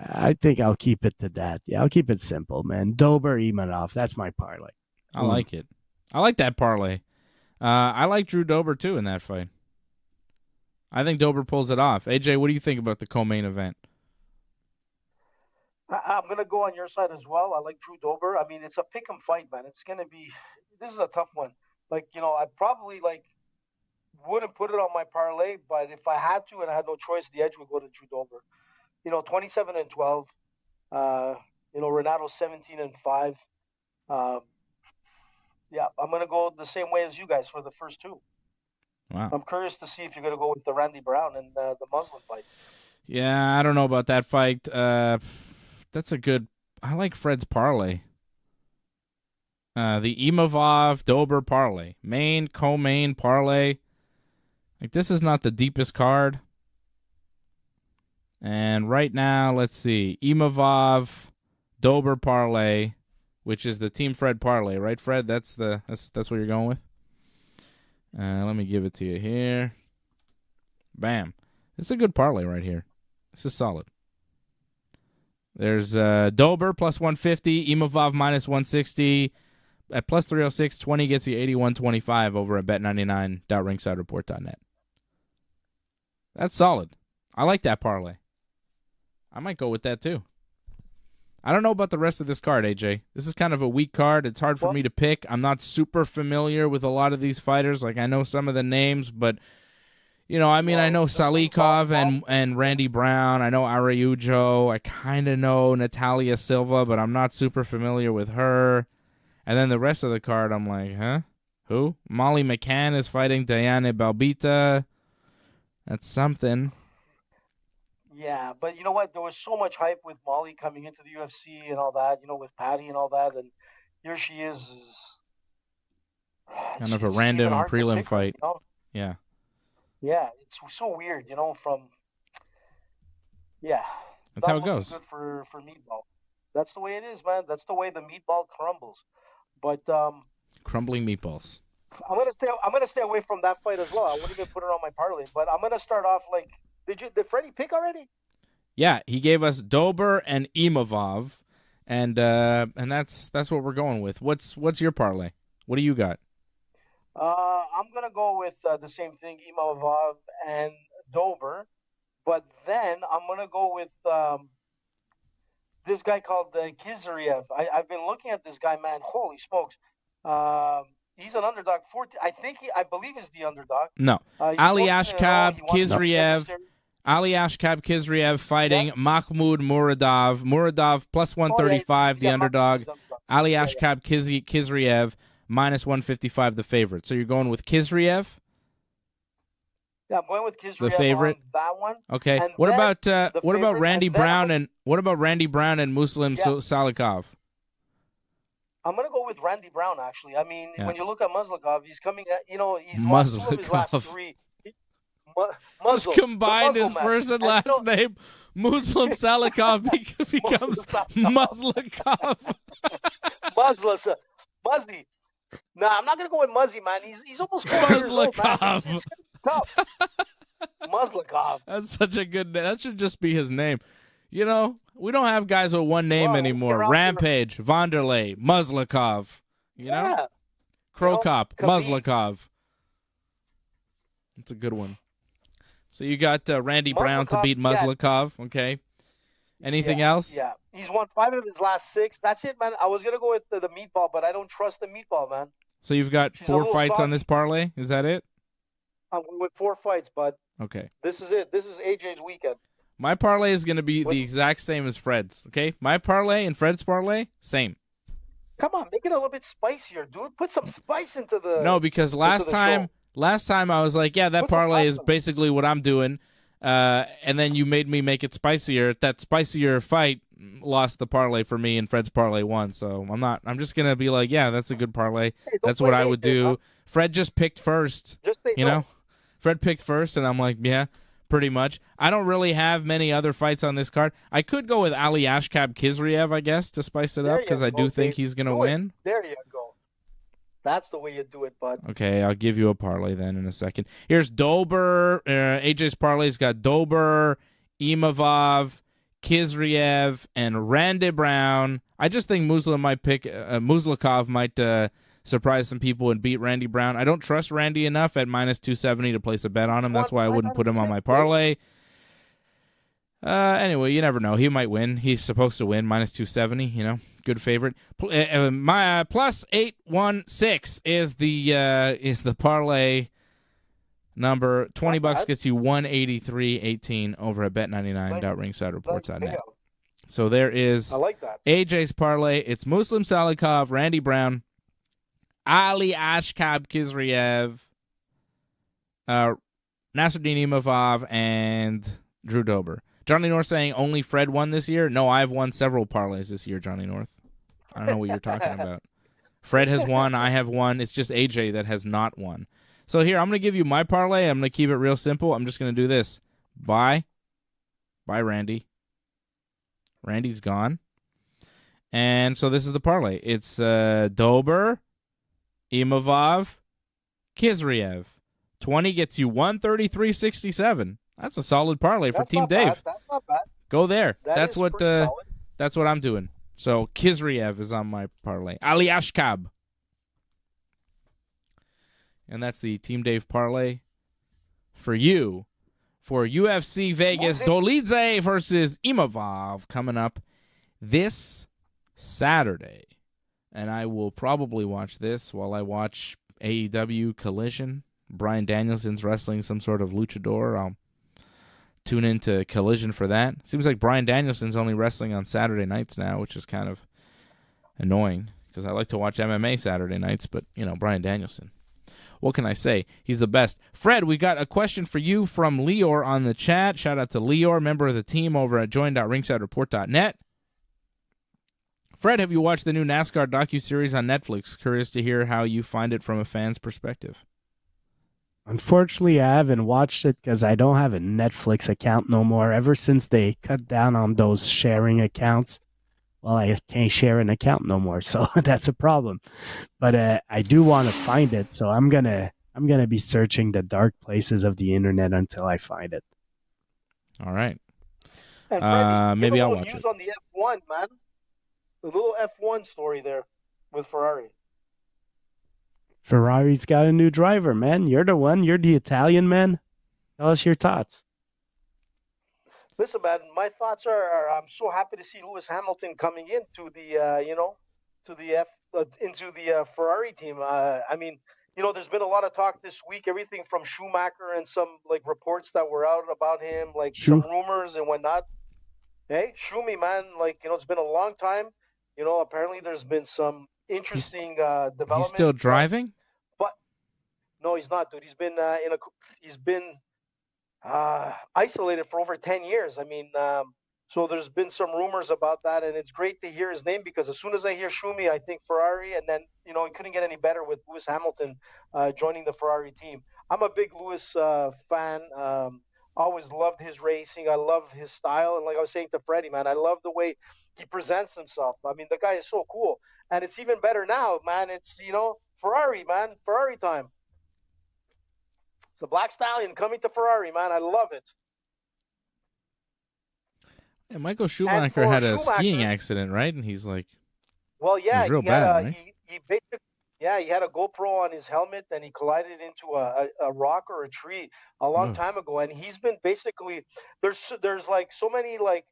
I think I'll keep it to that. Yeah, I'll keep it simple, man. Dober, Imanov. That's my parlay. I like it. I like that parlay. I like Drew Dober, too, in that fight. I think Dober pulls it off. AJ, what do you think about the co-main event? I'm going to go on your side as well. I like Drew Dober. I mean, it's a pick-em fight, man. It's going to be – this is a tough one. I probably, wouldn't put it on my parlay, but if I had to and I had no choice, the edge would go to Drew Dober. 27-12. Renato 17-5. Yeah, I'm going to go the same way as you guys for the first 2. Wow. I'm curious to see if you're going to go with the Randy Brown and the Muslim fight. Yeah, I don't know about that fight. That's a good – I like Fred's parlay. The Imavov Dober parlay. Main, co-main parlay. This is not the deepest card. And right now, let's see. Imavov Dober parlay, which is the Team Fred parlay, right, Fred? That's what you're going with? Let me give it to you here. Bam. It's a good parlay right here. This is solid. There's Dober plus 150, Imavov minus 160. At plus 306, 20 gets you 81.25 over at bet99.ringsidereport.net. That's solid. I like that parlay. I might go with that too. I don't know about the rest of this card, AJ. This is kind of a weak card. It's hard for me to pick. I'm not super familiar with a lot of these fighters. I know some of the names, but I know Salikov and Randy Brown. I know Araujo. I kind of know Natalia Silva, but I'm not super familiar with her. And then the rest of the card, I'm like, huh? Who? Molly McCann is fighting Diana Balbita. That's something. Yeah, but you know what? There was so much hype with Molly coming into the UFC and all that, with Patty and all that, and here she is. Kind of a random prelim fight. Yeah. Yeah, it's so weird, from... Yeah. That's how it goes. Good for Meatball. That's the way it is, man. That's the way the meatball crumbles. But crumbling meatballs. I'm gonna stay away from that fight as well. I wouldn't even put it on my parlay. But I'm gonna start off did Freddie pick already? Yeah, he gave us Dober and Imavov, and that's what we're going with. What's your parlay? What do you got? I'm gonna go with the same thing, Imavov and Dober, but then I'm gonna go with this guy called Kizriev. I've been looking at this guy, man. Holy smokes! He's an underdog. I believe he's the underdog. No, Ali Ashkab Kizriev. Ali Ashkab Kizriev fighting Mahmoud Muradov. Muradov plus 135, the underdog. Ali Ashkab Kizriev minus 155, the favorite. So you're going with Kizriev? Yeah, I'm going with Kizriev, the favorite. On that one. Okay. And what about favorite, Randy Brown and Muslim Salikov? I'm gonna go with Randy Brown. Actually, I mean, when you look at Muslikov, he's coming at he's Muslikov. lost 2 of his last 3. Just Muslim. combined The his Muslim first and man. last name. Muslim Salikov becomes Muslikov. Muzzy. Nah, I'm not gonna go with Muzzy, man. He's almost 40 years old, man. It's tough. Muslikov. That's such a good name. That should just be his name. You know, we don't have guys with one name anymore. Rampage, Vanderlei, Muslikov. You know? Krokop, Muslikov. That's a good one. So you got Randy Brown to beat Muslikov. Okay. Anything else? Yeah. He's won 5 of his last 6. That's it, man. I was going to go with the meatball, but I don't trust the meatball, man. So you've got 4 fights on this parlay? Is that it? I'm going with 4 fights, bud. Okay. This is it. This is AJ's weekend. My parlay is going to be the exact same as Fred's, okay? My parlay and Fred's parlay, same. Come on, make it a little bit spicier, dude. Put some spice into the No, because last time I was like, yeah, that parlay is basically what I'm doing. And then you made me make it spicier. That spicier fight lost the parlay for me, and Fred's parlay won. So I'm just gonna be like, yeah, that's a good parlay. That's what I would do. Huh? Fred just picked first. You know, Fred picked first, and I'm like, yeah, pretty much. I don't really have many other fights on this card. I could go with Ali Ashkab Kizriev, I guess, to spice it up, because I do think he's gonna win. There you go. That's the way you do it, bud. Okay, I'll give you a parlay then in a second. Here's Dober. AJ's parlay's got Dober, Imavov, Kizriev, and Randy Brown. I just think Muslikov might surprise some people and beat Randy Brown. I don't trust Randy enough at minus 270 to place a bet on him. That's why I wouldn't put him on my parlay. Anyway, you never know. He might win. He's supposed to win. Minus 270, you know. Good favorite. My plus 816 is the parlay number. $20 gets you 183.18 over at bet99.ringsidereports.net. So there is AJ's parlay. It's Muslim Salikov, Randy Brown, Ali Ashkab Kizriev, Nasruddin Imavov, and Drew Dober. Johnny North saying only Fred won this year? No, I've won several parlays this year, Johnny North. I don't know what you're talking about. Fred has won. I have won. It's just AJ that has not won. So here, I'm going to give you my parlay. I'm going to keep it real simple. I'm just going to do this. Bye Randy. Randy's gone. And so this is the parlay. It's Dober, Imavov, Kizriev. 20 gets you 133.67. That's a solid parlay for Team Dave. That's not bad. Go there. That's what I'm doing. So Kizriev is on my parlay. Ali Ashkab. And that's the Team Dave parlay for you for UFC Vegas Dolidze versus Imavov coming up this Saturday. And I will probably watch this while I watch AEW Collision. Bryan Danielson's wrestling some sort of luchador. I'll tune into Collision for that. Seems like Bryan Danielson's only wrestling on Saturday nights now, which is kind of annoying because I like to watch MMA Saturday nights, but, you know, Bryan Danielson. What can I say? He's the best. Fred, we got a question for you from Lior on the chat. Shout out to Lior, member of the team over at join.ringsidereport.net. Fred, have you watched the new NASCAR docuseries on Netflix? Curious to hear how you find it from a fan's perspective. Unfortunately, I haven't watched it because I don't have a Netflix account no more. Ever since they cut down on those sharing accounts, well, I can't share an account no more, so that's a problem. But I do want to find it, so I'm gonna be searching the dark places of the internet until I find it. All right. And maybe I'll watch news it. On the F1, man, the little F1 story there with Ferrari. Ferrari's got a new driver, man. You're the one. You're the Italian man. Tell us your thoughts. Listen, man, my thoughts are I'm so happy to see Lewis Hamilton coming into the into the Ferrari team. I mean, you know, there's been a lot of talk this week, everything from Schumacher and some like reports that were out about him, like some rumors and whatnot. Hey, Schumi, man, like, you know, it's been a long time. You know, apparently there's been some interesting development. He's still driving? But no, he's not, dude. He's been isolated for over 10 years. I mean, so there's been some rumors about that, and it's great to hear his name because as soon as I hear Schumi, I think Ferrari, and then, you know, it couldn't get any better with Lewis Hamilton joining the Ferrari team. I'm a big Lewis fan. Always loved his racing. I love his style, and like I was saying to Freddie, man, I love the way he presents himself. I mean, the guy is so cool, and it's even better now, man. It's Ferrari, man, Ferrari time. It's the Black Stallion coming to Ferrari, man. I love it. Yeah, Michael Schumacher had a skiing accident, right? And he's like, well, yeah, real bad, right? he basically, yeah, he had a GoPro on his helmet and he collided into a rock or a tree a long time ago. And he's been basically there's like so many like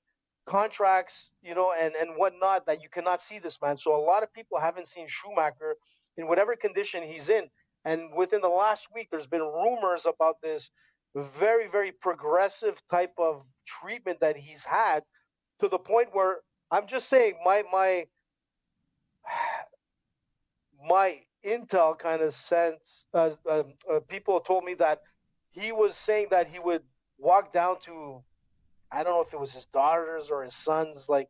contracts, and whatnot that you cannot see this man. So a lot of people haven't seen Schumacher in whatever condition he's in. And within the last week, there's been rumors about this very, very progressive type of treatment that he's had, to the point where I'm just saying my intel kind of sense, people told me that he was saying that he would walk down to, I don't know if it was his daughter's or his son's like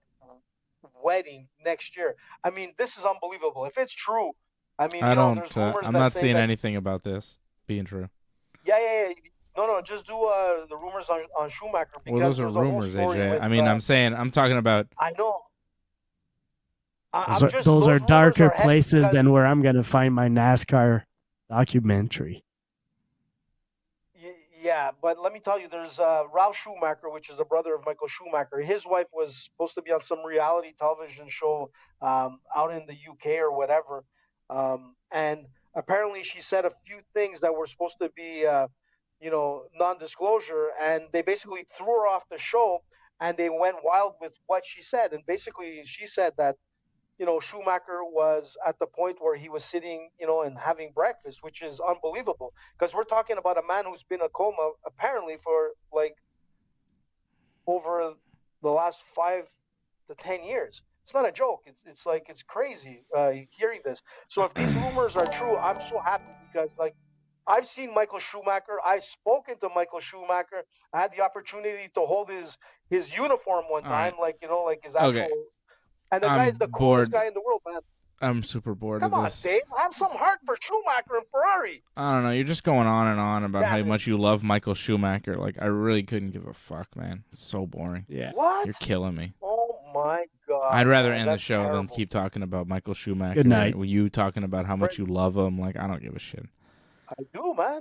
wedding next year. I mean, this is unbelievable. If it's true, I mean, there's rumors I'm that not say seeing that, anything about this being true. Yeah. No, just do the rumors on Schumacher. Because Well, those are rumors, AJ. I mean, I'm talking about. I know. Those are darker places than where I'm going to find my NASCAR documentary. Yeah, but let me tell you, there's Ralph Schumacher, which is the brother of Michael Schumacher. His wife was supposed to be on some reality television show out in the UK or whatever. And apparently she said a few things that were supposed to be, non-disclosure. And they basically threw her off the show and they went wild with what she said. And basically she said that, Schumacher was at the point where he was sitting, and having breakfast, which is unbelievable. Because we're talking about a man who's been in a coma apparently for like over the last 5 to 10 years. It's not a joke. It's crazy hearing this. So if these rumors are true, I'm so happy because like I've seen Michael Schumacher. I've spoken to Michael Schumacher. I had the opportunity to hold his uniform one time, right. like his actual. Okay. And the guy's the coolest guy in the world, man. I'm super bored of this. Come on, Dave. Have some heart for Schumacher and Ferrari. I don't know. You're just going on and on about how much you love Michael Schumacher. Like, I really couldn't give a fuck, man. It's so boring. Yeah. What? You're killing me. Oh, my God. I'd rather end the show than keep talking about Michael Schumacher. Good night. You talking about how much you love him. Like, I don't give a shit. I do, man.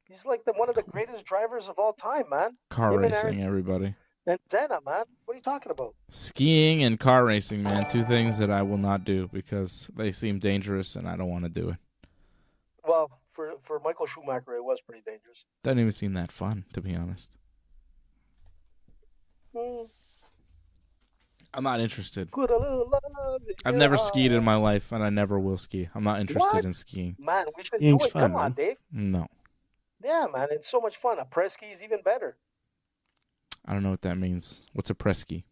He's like one of the greatest drivers of all time, man. Car racing, everybody. And Senna, man. What are you talking about? Skiing and car racing, man. Two things that I will not do because they seem dangerous and I don't want to do it. Well, for Michael Schumacher, it was pretty dangerous. Doesn't even seem that fun, to be honest. I'm not interested. I've never skied in my life, and I never will ski. I'm not interested in skiing. Man, we should do it. Come on, Dave. No. Yeah, man. It's so much fun. A press ski is even better. I don't know what that means. What's a press ski?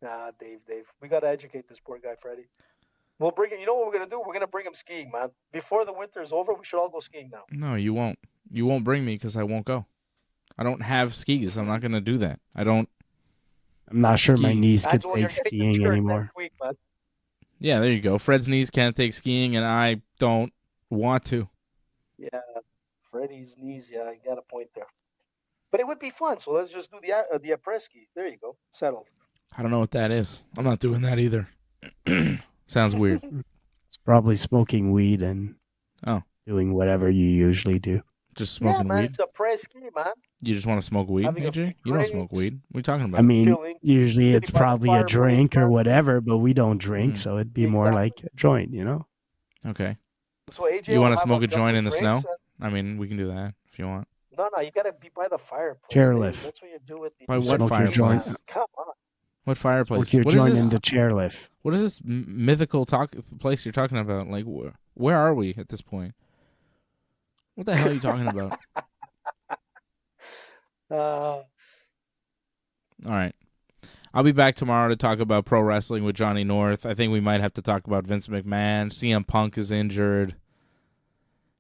Nah, Dave. We got to educate this poor guy, Freddie. We'll bring him. You know what we're going to do? We're going to bring him skiing, man. Before the winter is over, we should all go skiing now. No, you won't. You won't bring me because I won't go. I don't have skis. I'm not going to do that. I'm not sure my knees could take skiing anymore. Week, man. Yeah, there you go. Fred's knees can't take skiing, and I don't want to. Yeah, Freddie's knees. Yeah, you got a point there. But it would be fun, so let's just do the après ski. There you go. Settled. I don't know what that is. I'm not doing that either. Sounds weird. It's probably smoking weed and doing whatever you usually do. Just smoking man, weed? It's après ski, man. You just want to smoke weed, AJ? You don't smoke weed. What are you talking about? I mean, usually it's probably a drink or whatever, but we don't drink, so it'd be more like a joint, Okay. So AJ, you want to smoke a joint in the snow? I mean, we can do that if you want. No, you got to be by the fireplace. Chairlift. That's what you do with the... By what fireplace? Come on. What fireplace? Smoke your joint in the chairlift. What is this mythical place you're talking about? Like, where are we at this point? What the hell are you talking about? All right. I'll be back tomorrow to talk about pro wrestling with Johnny North. I think we might have to talk about Vince McMahon. CM Punk is injured.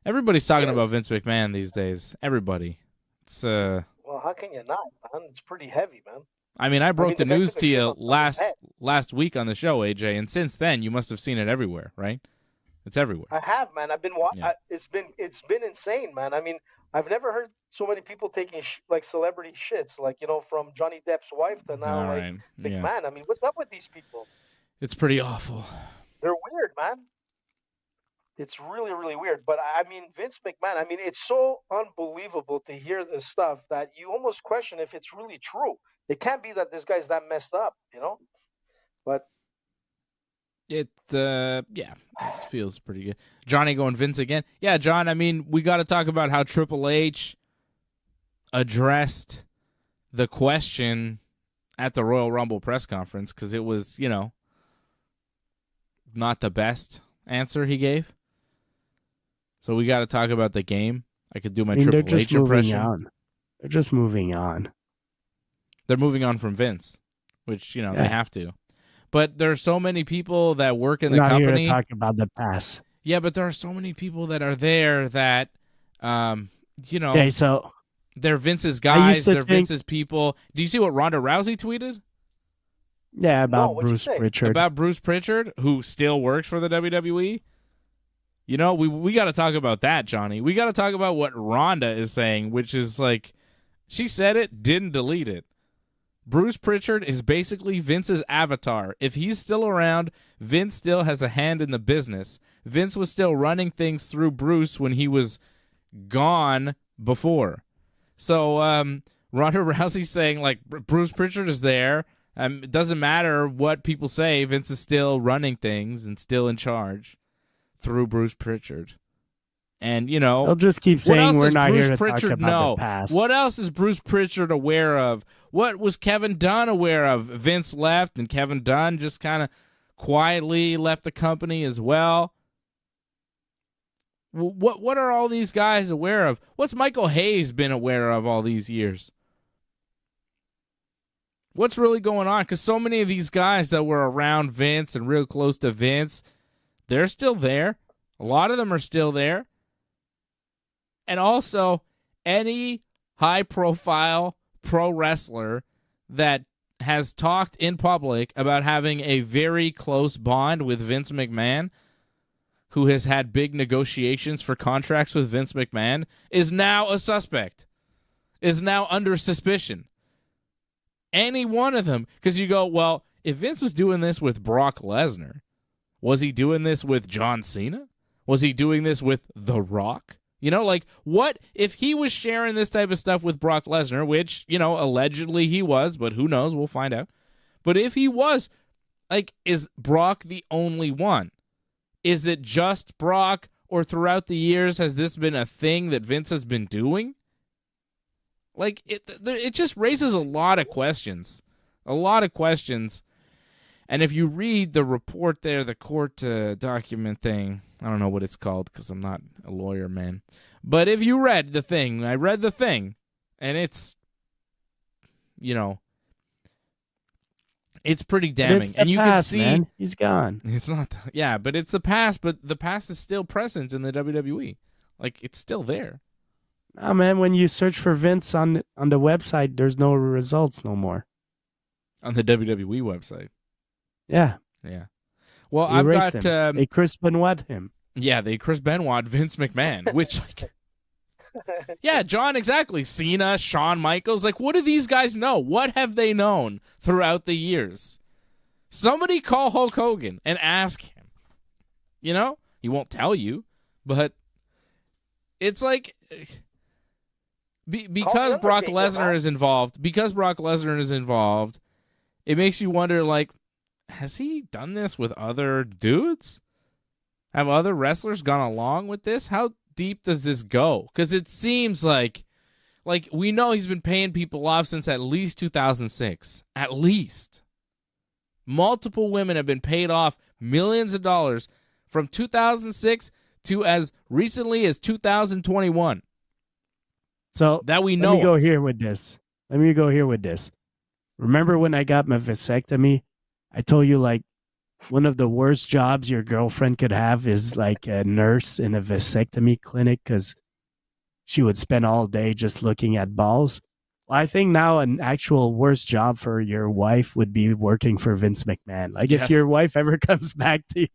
Everybody's talking about Vince McMahon these days. Everybody. It's Well, how can you not, man? It's pretty heavy, man. I mean, I broke the news to you last week on the show, AJ, and since then you must have seen it everywhere, right? It's everywhere. I have, man. I've been Yeah. it's been insane, man. I mean, I've never heard so many people taking like celebrity shits, like from Johnny Depp's wife to now All like right. McMahon. Yeah. I mean, what's up with these people? It's pretty awful. They're weird, man. It's really, really weird. But I mean, Vince McMahon, I mean, it's so unbelievable to hear this stuff that you almost question if it's really true. It can't be that this guy's that messed up, But It feels pretty good. Johnny going Vince again. Yeah, John, I mean, we got to talk about how Triple H addressed the question at the Royal Rumble press conference, because it was, not the best answer he gave. So we got to talk about the game. I could do my Triple H impression. On. They're just moving on. They're moving on from Vince, which, they have to. But there are so many people that work in the company. Here to talk about the past. Yeah, but there are so many people that are there that, Okay, so they're Vince's guys, they're Vince's people. Do you see what Ronda Rousey tweeted? Yeah, about Bruce Pritchard. About Bruce Pritchard, who still works for the WWE. We got to talk about that, Johnny. We got to talk about what Ronda is saying, which is like, she said it, didn't delete it. Bruce Pritchard is basically Vince's avatar. If he's still around, Vince still has a hand in the business. Vince was still running things through Bruce when he was gone before. So Ronda Rousey saying, like, Bruce Pritchard is there. It doesn't matter what people say. Vince is still running things and still in charge through Bruce Pritchard. And, they'll just keep saying we're not here to talk about the past. What else is Bruce Pritchard aware of? What was Kevin Dunn aware of? Vince left, and Kevin Dunn just kind of quietly left the company as well. What are all these guys aware of? What's Michael Hayes been aware of all these years? What's really going on? Because so many of these guys that were around Vince and real close to Vince, they're still there. A lot of them are still there. And also, any high-profile pro wrestler that has talked in public about having a very close bond with Vince McMahon, who has had big negotiations for contracts with Vince McMahon, is now a suspect, is now under suspicion. Any one of them. Because you go, well, if Vince was doing this with Brock Lesnar, was he doing this with John Cena? Was he doing this with The Rock? What if he was sharing this type of stuff with Brock Lesnar, which, allegedly he was, but who knows? We'll find out. But if he was, is Brock the only one? Is it just Brock, or throughout the years has this been a thing that Vince has been doing? It just raises a lot of questions. A lot of questions. And if you read the report there, the court document thing, I don't know what it's called because I'm not a lawyer, man. But if you read the thing, I read the thing, and it's, it's pretty damning. It's the and you past, can see, man. He's gone. It's not, yeah, but it's the past. But the past is still present in the WWE. It's still there. Nah, man. When you search for Vince on the website, there's no results no more. On the WWE website. Yeah. Yeah. Well, They I've erased got him. They Chris Benoit him. Yeah, they Chris Benoit, Vince McMahon, which yeah, John, exactly. Cena, Shawn Michaels, what do these guys know? What have they known throughout the years? Somebody call Hulk Hogan and ask him. He won't tell you, but it's because Brock Lesnar is involved. Because Brock Lesnar is involved, it makes you wonder, has he done this with other dudes? Have other wrestlers gone along with this? How deep does this go? Because it seems like we know he's been paying people off since at least 2006. At least. Multiple women have been paid off millions of dollars from 2006 to as recently as 2021. So that we know. Let me go here with this. Remember when I got my vasectomy? I told you one of the worst jobs your girlfriend could have is a nurse in a vasectomy clinic because she would spend all day just looking at balls. I think now an actual worse job for your wife would be working for Vince McMahon. Like Yes. if your wife ever comes back to you,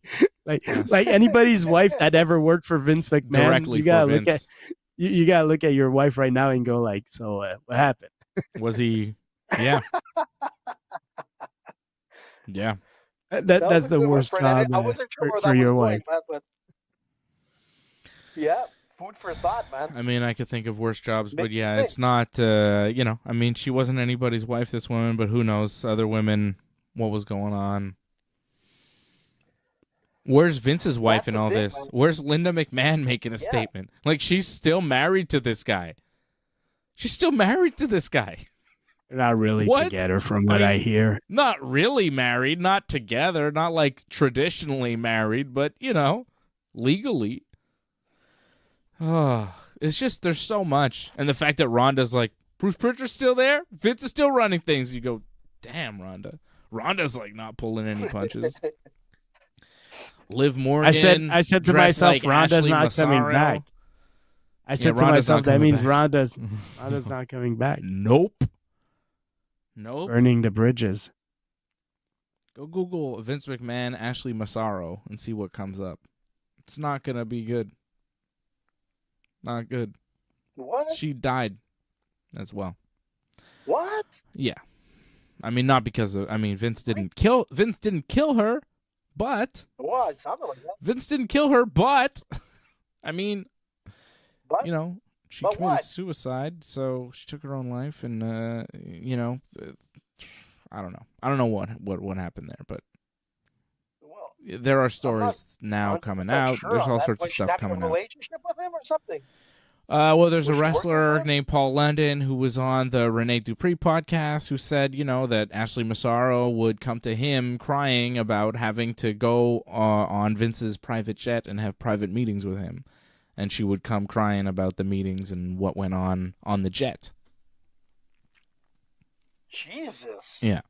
Yes. like anybody's wife that ever worked for Vince McMahon, Directly you gotta for look Vince. at you gotta look at your wife right now and go like, so what happened? Was he? Yeah. Yeah. That's was a the good one, worst Fred. job I wasn't sure where for that your was wife. going, man, but yeah, food for thought, man. I mean, I could think of worse jobs, but Makes you yeah, think. it's not, you know, I mean, she wasn't anybody's wife, this woman, but who knows, other women, what was going on. Where's Vince's wife That's in the all thing, this? man. Where's Linda McMahon making a Yeah. statement? Like, she's still married to this guy. She's still married to this guy. They're not really What? together from what I hear. Not really married, not together, not like traditionally married, but, you know, legally. Oh, it's just, there's so much. And the fact that Rhonda's like, Bruce Pritchard's still there? Vince is still running things. You go, damn, Rhonda. Rhonda's like not pulling any punches. Liv Morgan. I said to dressed myself, like Rhonda's Ashley not coming Massaro. back. I said to Rhonda's myself, not that coming means back. Rhonda's not coming back. Nope. Burning the bridges. Go Google Vince McMahon, Ashley Massaro, and see what comes up. It's not going to be good. Not good. What? She died as well. What? Yeah. I mean, not because of, I mean, Vince didn't kill her, but What? It sounded like that. Vince didn't kill her, but I mean, But you know, she But committed what? suicide, so she took her own life, and you know, I don't know. I don't know what happened there, but well, there are stories now 100% coming out. sure There's on all that. sorts Was of she stuff having coming a out. relationship with him or something? Well, there's a Was she working for wrestler him? named Paul London who was on the Rene Dupree podcast who said, you know, that Ashley Massaro would come to him crying about having to go on Vince's private jet and have private meetings with him. And she would come crying about the meetings and what went on the jet. Jesus. Yeah.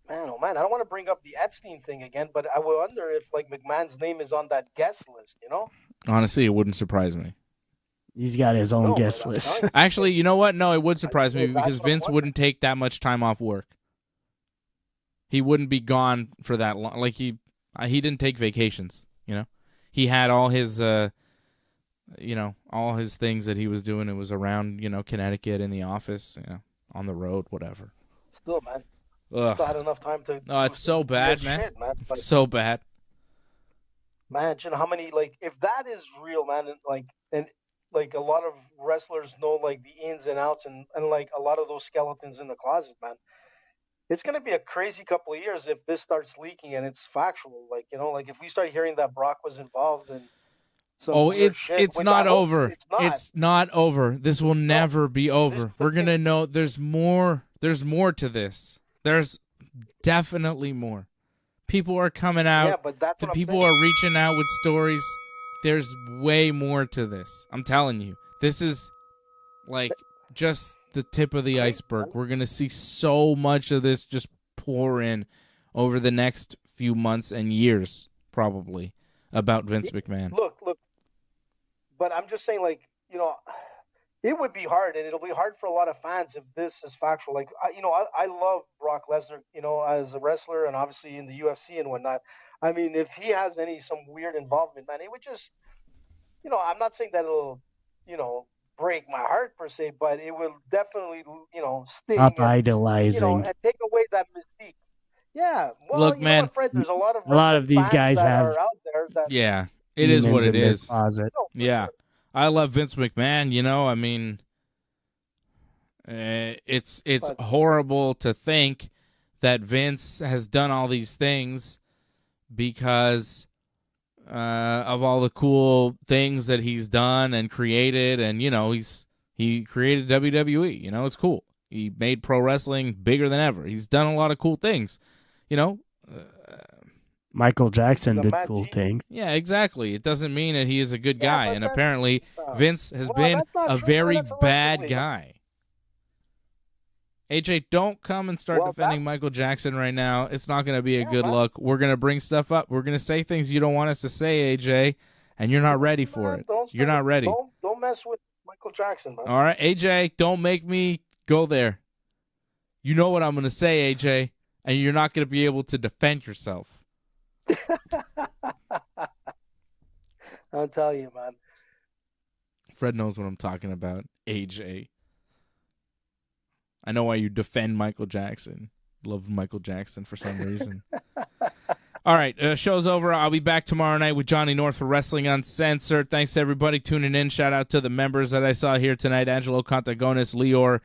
Man, oh man, I don't want to bring up the Epstein thing again, but I wonder if like McMahon's name is on that guest list, you know? Honestly, it wouldn't surprise me. He's got his own No, guest but I'm list. telling Actually, you know what? No, it would surprise me that's because what I'm Vince wondering. wouldn't take that much time off work. He wouldn't be gone for that long. Like he didn't take vacations, you know? He had all his you know, all his things that he was doing. It was around, you know, Connecticut, in the office, you know, on the road, whatever. Still, man. Ugh. Still had enough time to. Oh, it's so bad, good man. Shit, man. But So bad. imagine how many if that is real, man, and a lot of wrestlers know like the ins and outs and like a lot of those skeletons in the closet, man. It's gonna be a crazy couple of years if this starts leaking and it's factual. Like, you know, like if we start hearing that Brock was involved in some Oh, weird shit, it's which not I hope over. It's not. Over. This will never be over. This- We're gonna know there's more to this. There's definitely more. People are coming out. Yeah, but that's The what I'm people saying. are reaching out with stories. There's way more to this. I'm telling you. This is like just the tip of the iceberg. We're going to see so much of this just pour in over the next few months and years, probably, about Vince McMahon. Look. But I'm just saying, like, you know, it would be hard, and it'll be hard for a lot of fans if this is factual. Like, I love Brock Lesnar, you know, as a wrestler and obviously in the UFC and whatnot. I mean, if he has some weird involvement, man, it would just, you know, I'm not saying that it'll, you know, break my heart per se, but it will definitely, you know, sting Stop and, you idolizing. know, and take away that mystique. Yeah, well, Look, you man, know what, Fred, there's a lot of these fans guys that have are out there that Yeah, it is what demons it in their is. closet. No, for Yeah. sure. I love Vince McMahon, you know, I mean, it's But- horrible to think that Vince has done all these things because of all the cool things that he's done and created, and you know, he created WWE, you know, it's cool. He made pro wrestling bigger than ever. He's done a lot of cool things, you know. Michael Jackson The did Matt cool G. things. Yeah, exactly. It doesn't mean that he is a good Yeah, guy, but and that's- apparently Vince has Well, been that's not a true. very That's bad allegedly. guy. AJ, don't come and start Well, defending Michael Jackson right now. It's not going to be a Yeah, good man. look. We're going to bring stuff up. We're going to say things you don't want us to say, AJ, and you're not ready for Man, it. don't You're start- not ready. Don't mess with my Michael Jackson, man. All right, AJ, don't make me go there. You know what I'm going to say, AJ, and you're not going to be able to defend yourself. I'll tell you, man. Fred knows what I'm talking about, AJ. I know why you defend Michael Jackson. Love Michael Jackson for some reason. All right, show's over. I'll be back tomorrow night with Johnny North for Wrestling Uncensored. Thanks to everybody tuning in. Shout out to the members that I saw here tonight, Angelo Contagonis, Lior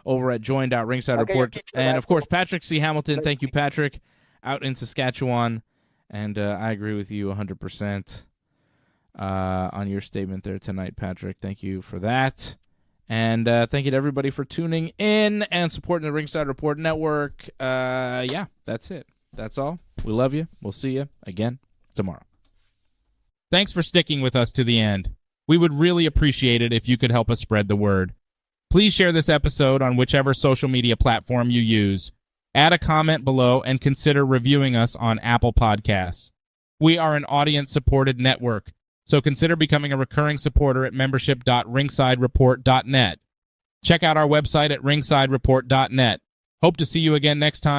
over at Joined.Ringside Report. And, of course, Patrick C. Hamilton. Thank you, Patrick, out in Saskatchewan. And I agree with you 100% on your statement there tonight, Patrick. Thank you for that. And thank you to everybody for tuning in and supporting the Ringside Report Network. Yeah, that's it. That's all. We love you. We'll see you again tomorrow. Thanks for sticking with us to the end. We would really appreciate it if you could help us spread the word. Please share this episode on whichever social media platform you use. Add a comment below and consider reviewing us on Apple Podcasts. We are an audience-supported network, so consider becoming a recurring supporter at membership.ringsidereport.net. Check out our website at ringsidereport.net. Hope to see you again next time.